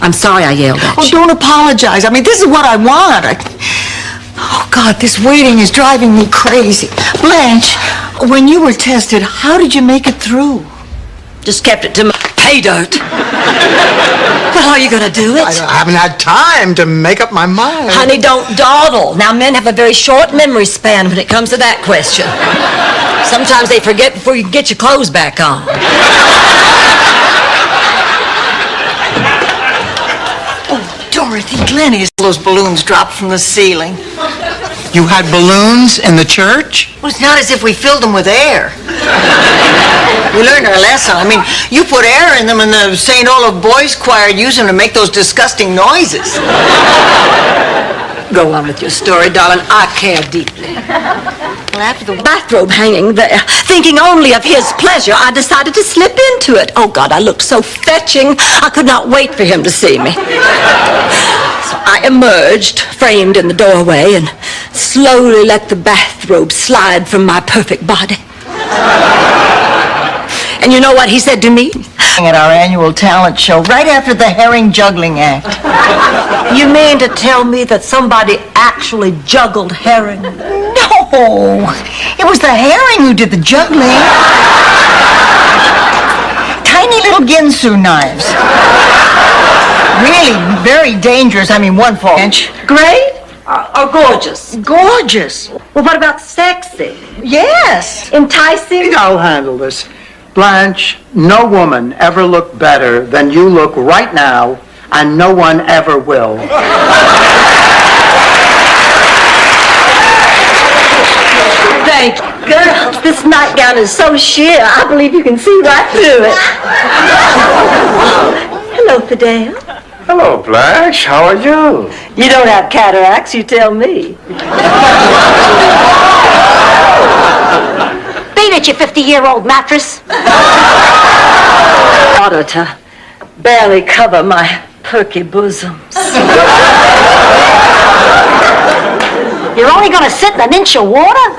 I'm sorry I yelled at you. Oh, don't apologize. I mean, this is what I want. Oh, God, this waiting is driving me crazy. Blanche, when you were tested, how did you make it through? Just kept it to my pay dirt. Well, are you going to do it? I haven't had time to make up my mind. Honey, don't dawdle. Now, men have a very short memory span when it comes to that question. Sometimes they forget before you can get your clothes back on. Dorothy, Glenn, those balloons dropped from the ceiling. You had balloons in the church? Well, it's not as if we filled them with air. We learned our lesson. I mean, you put air in them and the St. Olaf Boys Choir used them to make those disgusting noises. Go on with your story, darling. I care deeply. Well, after the bathrobe hanging there, thinking only of his pleasure, I decided to slip into it. Oh, God, I looked so fetching. I could not wait for him to see me. So I emerged, framed in the doorway, and slowly let the bathrobe slide from my perfect body. And you know what he said to me? At our annual talent show, right after the herring juggling act. You mean to tell me that somebody actually juggled herring? No, it was the herring who did the juggling. Tiny little Ginsu knives. Really very dangerous. I mean, one for inch. Great or gorgeous? Gorgeous. Well, what about sexy? Yes. Enticing? I'll handle this. Blanche, no woman ever looked better than you look right now, and no one ever will. Thank you. Girls, this nightgown is so sheer, I believe you can see right through it. Hello, Fidel. Hello, Blanche. How are you? You don't have cataracts, you tell me. Beat it, you 50-year-old mattress. Order to barely cover my perky bosoms. You're only gonna sit in an inch of water?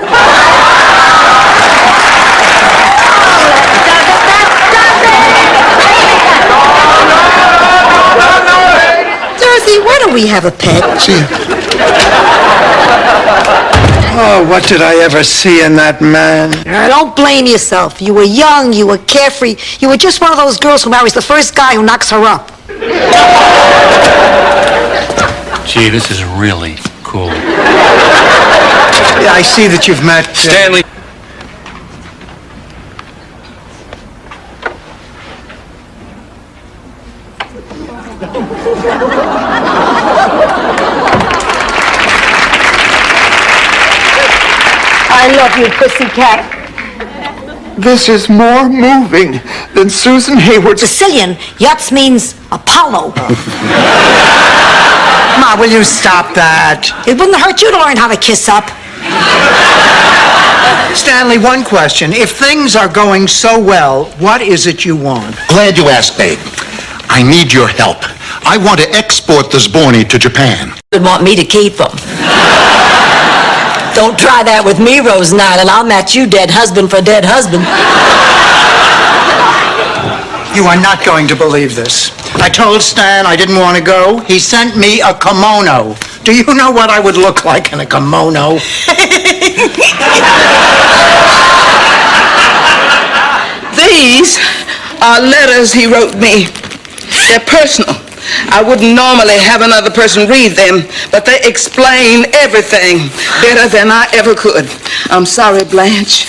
Dorothy, what are we we have a pet. See ya. Oh, what did I ever see in that man? Don't blame yourself. You were young, you were carefree. You were just one of those girls who marries the first guy who knocks her up. Gee, this is really cool. Yeah, I see that you've met... Stanley. I love you, pussycat. This is more moving than Susan Hayward's... Sicilian, Yutz means Apollo. Ma, will you stop that? It wouldn't hurt you to learn how to kiss up. Stanley, one question. If things are going so well, what is it you want? Glad you asked, babe. I need your help. I want to export the Zborni to Japan. Would want me to keep them. Don't try that with me, Rose Nyland. I'll match you, dead husband for dead husband. You are not going to believe this. I told Stan I didn't want to go. He sent me a kimono. Do you know what I would look like in a kimono? These are letters he wrote me. They're personal. I wouldn't normally have another person read them, but they explain everything better than I ever could. I'm sorry, Blanche.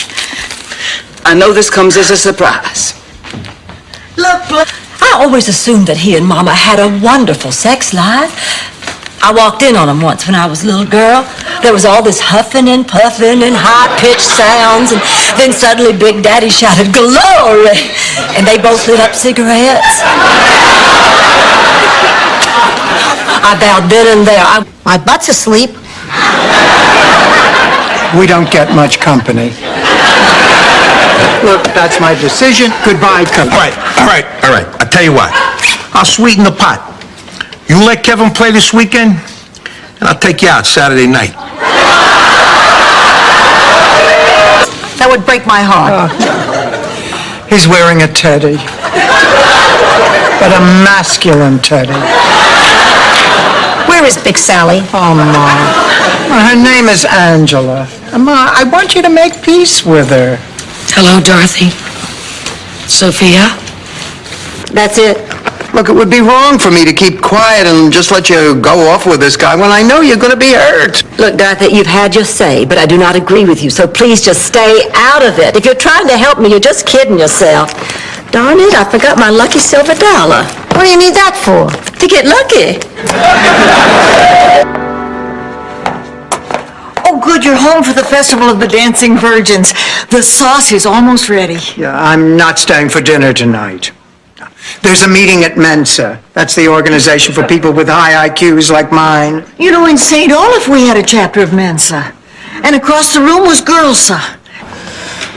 I know this comes as a surprise. Look, I always assumed that he and Mama had a wonderful sex life. I walked in on him once when I was a little girl. There was all this huffing and puffing and high-pitched sounds, and then suddenly Big Daddy shouted, "Glory!" And they both lit up cigarettes. I bowed then and there. My butt's asleep. We don't get much company. Look, that's my decision. Goodbye, company. All right. I'll tell you what. I'll sweeten the pot. You let Kevin play this weekend, and I'll take you out Saturday night. That would break my heart. He's wearing a teddy. But a masculine teddy. Where is Big Sally? Oh, Ma. Her name is Angela. Ma, I want you to make peace with her. Hello, Dorothy. Sophia? That's it. Look, it would be wrong for me to keep quiet and just let you go off with this guy when I know you're going to be hurt. Look, Dorothy, you've had your say, but I do not agree with you, so please just stay out of it. If you're trying to help me, you're just kidding yourself. Darn it, I forgot my lucky silver dollar. What do you need that for? To get lucky. Oh, good, you're home for the Festival of the Dancing Virgins. The sauce is almost ready. Yeah, I'm not staying for dinner tonight. There's a meeting at Mensa. That's the organization for people with high IQs like mine. You know, in St. Olaf we had a chapter of Mensa. And across the room was Girlsa.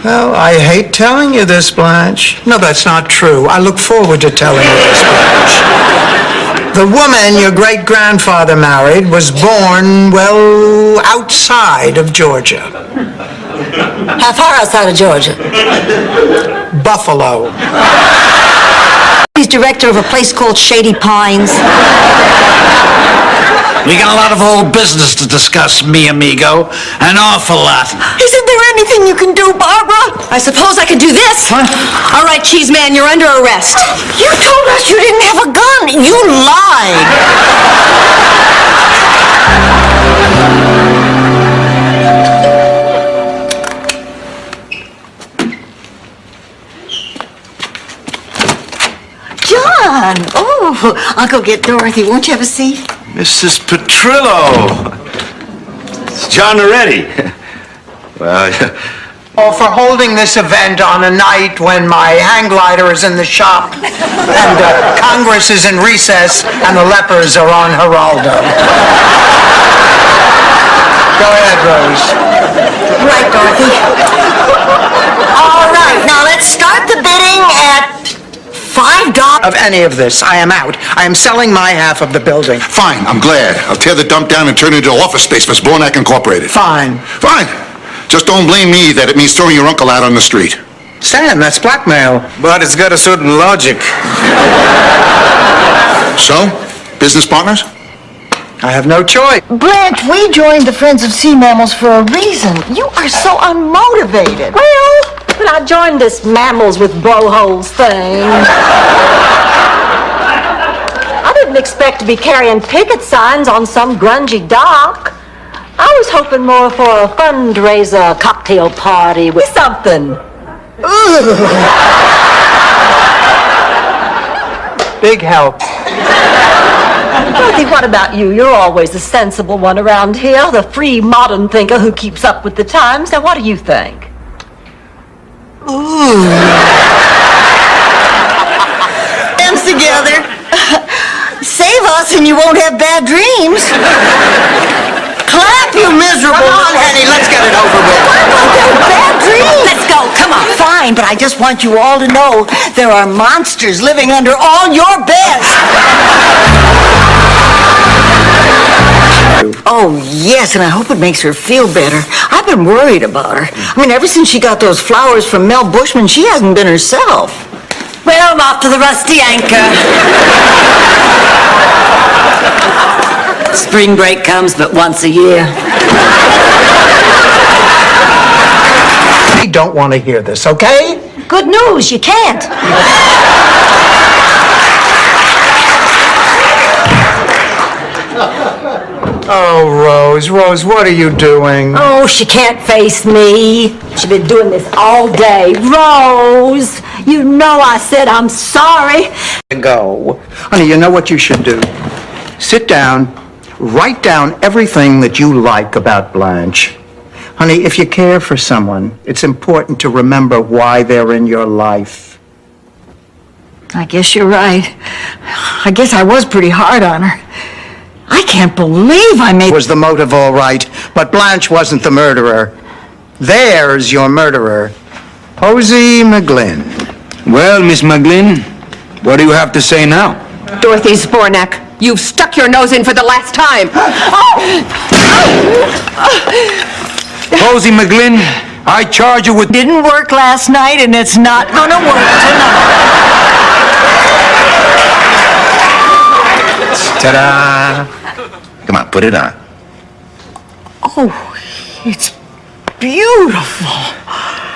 Well, I hate telling you this, Blanche. No, that's not true. I look forward to telling you this, Blanche. The woman your great-grandfather married was born, well, outside of Georgia. How far outside of Georgia? Buffalo. He's director of a place called Shady Pines. We got a lot of old business to discuss, mi amigo. An awful lot. Isn't there anything you can do, Barbara? I suppose I could do this. Huh? All right, Cheese Man, you're under arrest. You told us you didn't have a gun. You lied. John! Oh, I'll go get Dorothy. Won't you have a seat? Mrs. Petrillo. It's John already. Well, Oh, for holding this event on a night when my hang glider is in the shop and Congress is in recess and the lepers are on Geraldo. Go ahead, Rose. Right, Dorothy. All right, now let's start the bidding at $5. Of any of this, I am out. I am selling my half of the building. Fine, I'm glad. I'll tear the dump down and turn it into office space for Zbornak Incorporated. Fine. Fine. Just don't blame me that it means throwing your uncle out on the street. Stan, that's blackmail. but it's got a certain logic. So, business partners? I have no choice. Blanche, we joined the Friends of Sea Mammals for a reason. You are so unmotivated. Well, but I joined this mammals with blowholes thing. I didn't expect to be carrying picket signs on some grungy dock. I was hoping more for a fundraiser cocktail party with something. Big help. Dorothy, what about you? You're always the sensible one around here, the free modern thinker who keeps up with the times. Now, what do you think? Hands together. Save us and you won't have bad dreams. Clap, you miserable. Come on, Hetty, let's get it over with. I won't have bad dreams. Let's go, come on. Fine, but I just want you all to know there are monsters living under all your beds. Oh, yes, and I hope it makes her feel better. I've been worried about her. I mean, ever since she got those flowers from Mel Bushman, she hasn't been herself. Well, I'm off to the Rusty Anchor. Spring break comes but once a year. We don't want to hear this, okay? Good news, you can't. Oh, Rose, what are you doing? Oh, she can't face me. She's been doing this all day. Rose, you know I said I'm sorry. Go. Honey, you know what you should do? Sit down, write down everything that you like about Blanche. Honey, if you care for someone, it's important to remember why they're in your life. I guess you're right. I guess I was pretty hard on her. I can't believe I made... Was the motive all right, but Blanche wasn't the murderer. There's your murderer, Posey McGlynn. Well, Miss McGlynn, what do you have to say now? Dorothy Spornak, you've stuck your nose in for the last time. Posey McGlynn, I charge you with... Didn't work last night, and it's not gonna work tonight. Ta-da! Come on, put it on. Oh, it's beautiful.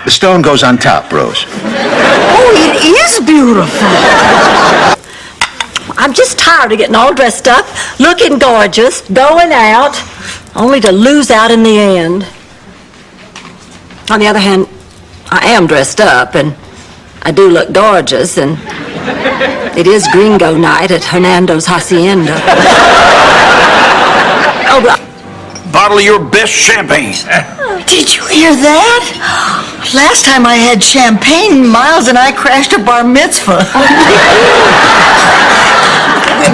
The stone goes on top, Rose. Oh, it is beautiful. I'm just tired of getting all dressed up, looking gorgeous, going out, only to lose out in the end. On the other hand, I am dressed up, and I do look gorgeous, and it is Gringo night at Hernando's Hacienda. Oh, but... Bottle of your best champagne. Did you hear that? Last time I had champagne, Miles and I crashed a bar mitzvah.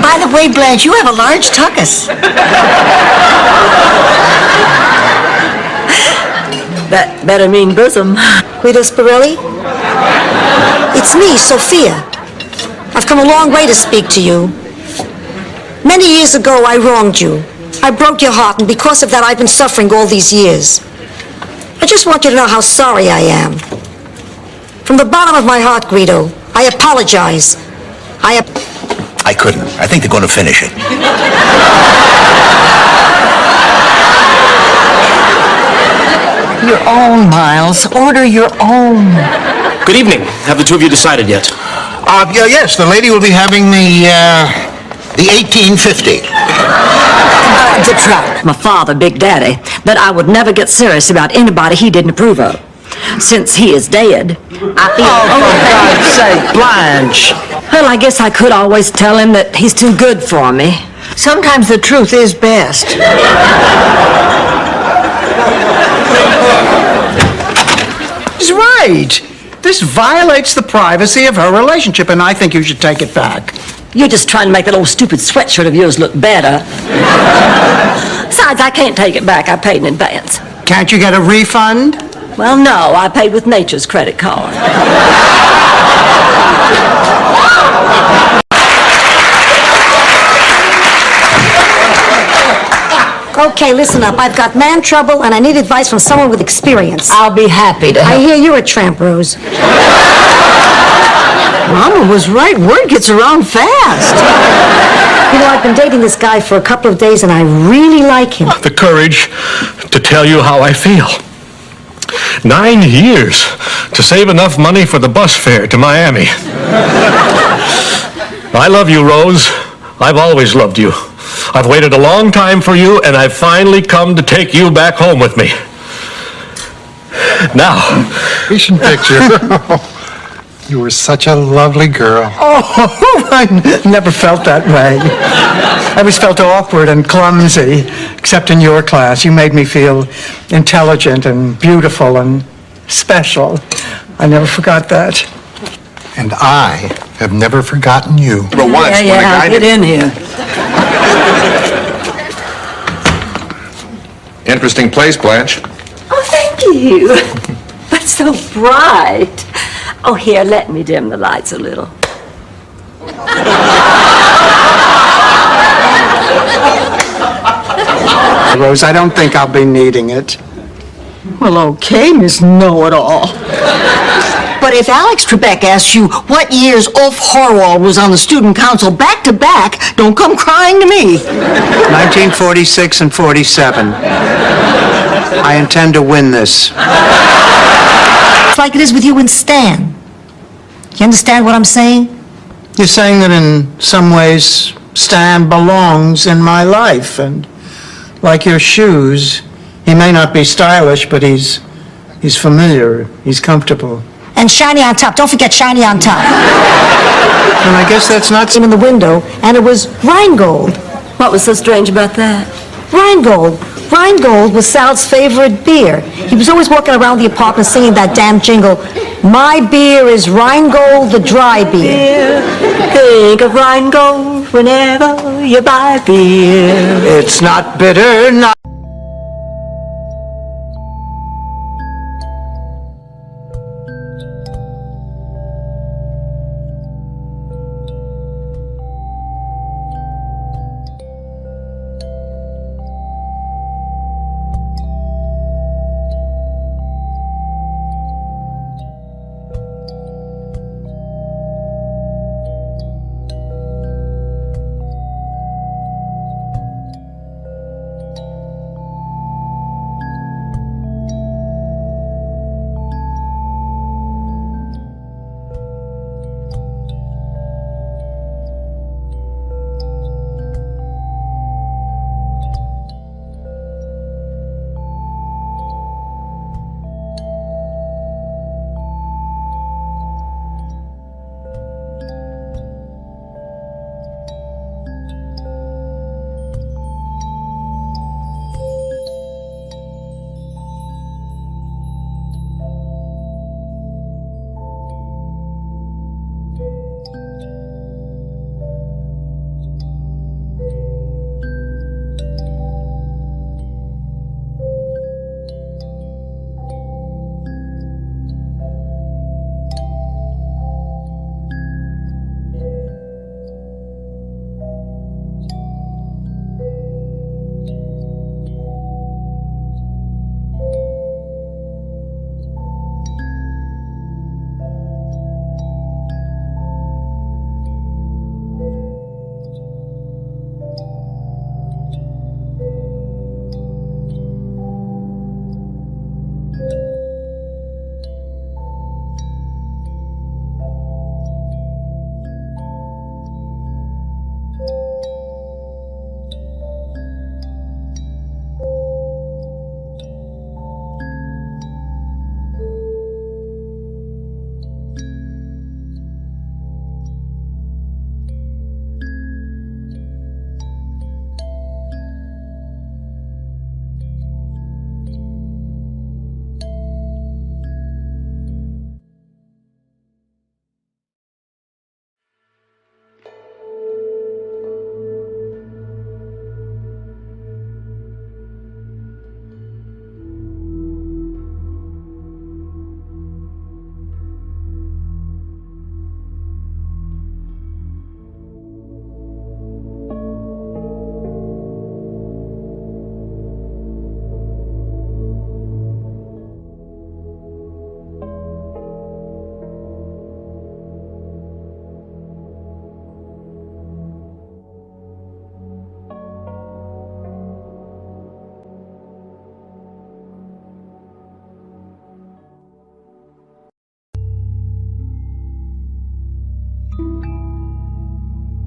By the way, Blanche, you have a large tuchus. That better mean bosom. Guido Spirelli? It's me, Sophia. I've come a long way to speak to you. Many years ago, I wronged you. I broke your heart, and because of that, I've been suffering all these years. I just want you to know how sorry I am. From the bottom of my heart, Guido, I apologize. I couldn't. I think they're going to finish it. Your own, Miles. Order your own. Good evening. Have the two of you decided yet? Yes, the lady will be having the 1850. The trout, my father, Big Daddy, that I would never get serious about anybody he didn't approve of. Since he is dead, I feel... Oh, for God's sake, Blanche. Well, I guess I could always tell him that he's too good for me. Sometimes the truth is best. He's right. This violates the privacy of her relationship, and I think you should take it back. You're just trying to make that old stupid sweatshirt of yours look better. Besides, I can't take it back. I paid in advance. Can't you get a refund? Well, no. I paid with Nature's credit card. Okay, listen up. I've got man trouble, and I need advice from someone with experience. I'll be happy to help. I hear you're a tramp, Rose. Mama was right. Word gets around fast. You know, I've been dating this guy for a couple of days, and I really like him. The courage to tell you how I feel. 9 years to save enough money for the bus fare to Miami. I love you, Rose. I've always loved you. I've waited a long time for you, and I've finally come to take you back home with me. Now. Recent picture. You were such a lovely girl. Oh, I never felt that way. I always felt awkward and clumsy, except in your class. You made me feel intelligent and beautiful and special. I never forgot that. And I have never forgotten you. But once, when a guy get in here. Interesting place, Blanche. Oh, thank you. But so bright. Oh, here, let me dim the lights a little. Rose, I don't think I'll be needing it. Well, okay, Miss Know-It-All. But if Alex Trebek asks you what years Ulf Horwald was on the student council back to back, don't come crying to me. 1946 and 47. I intend to win this. It's like it is with you and Stan. You understand what I'm saying? You're saying that in some ways Stan belongs in my life, and like your shoes, he may not be stylish, but he's familiar, he's comfortable. And shiny on top. Don't forget shiny on top. And I guess that's not... In the window, and it was Rheingold. What was so strange about that? Rheingold. Rheingold was Sal's favorite beer. He was always walking around the apartment singing that damn jingle, "My beer is Rheingold, the dry beer." Think of Rheingold whenever you buy beer. It's not bitter, not...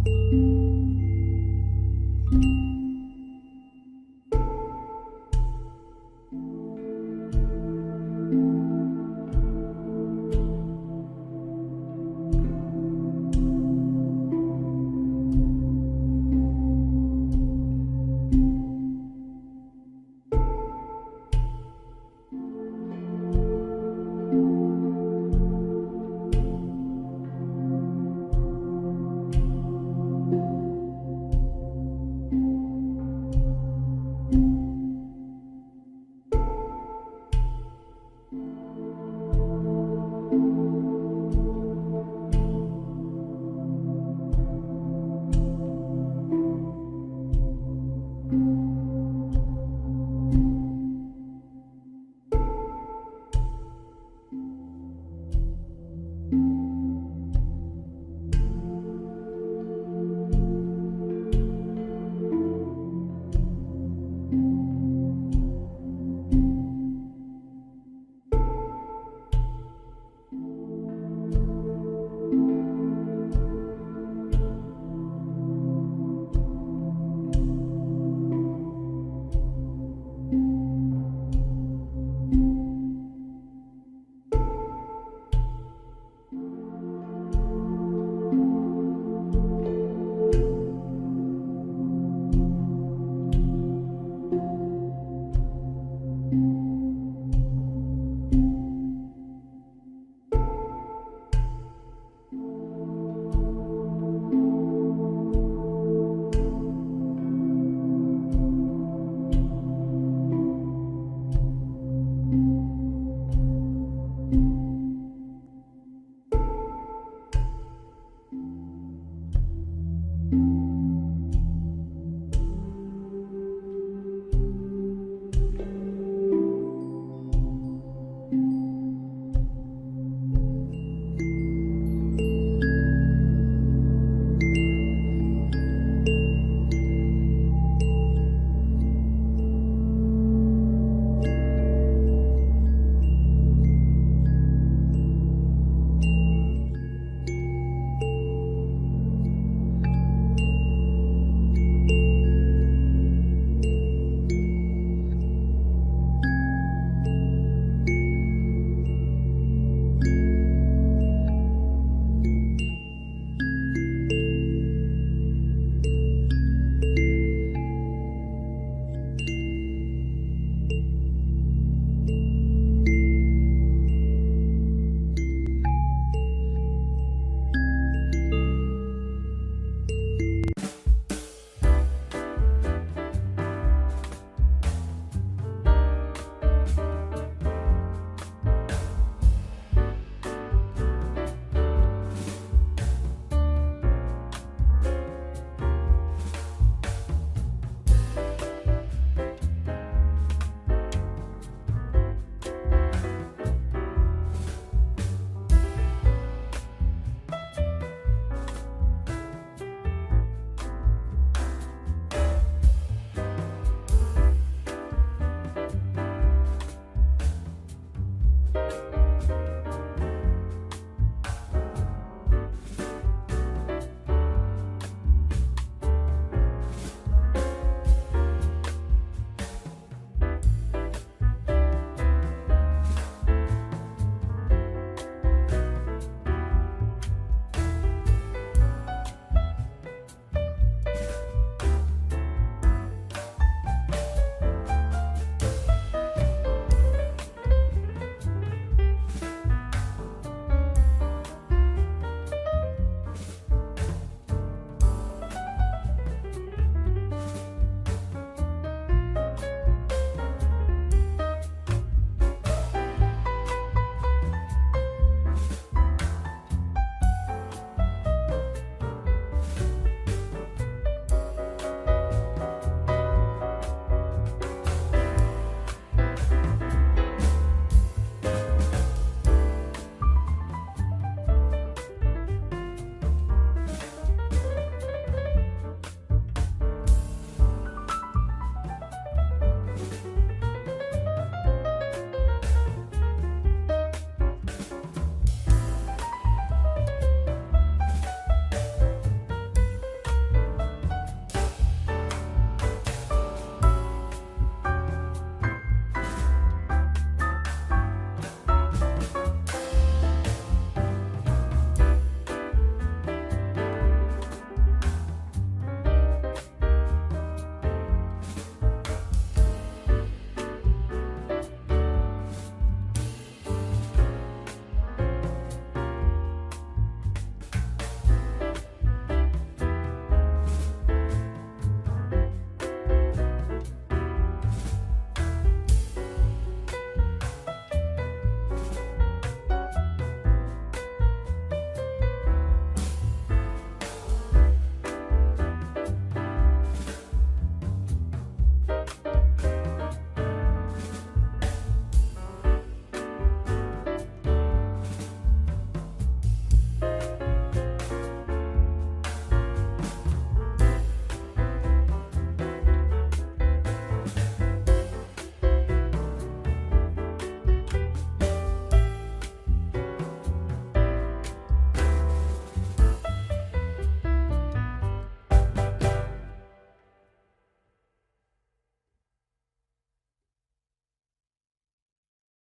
you.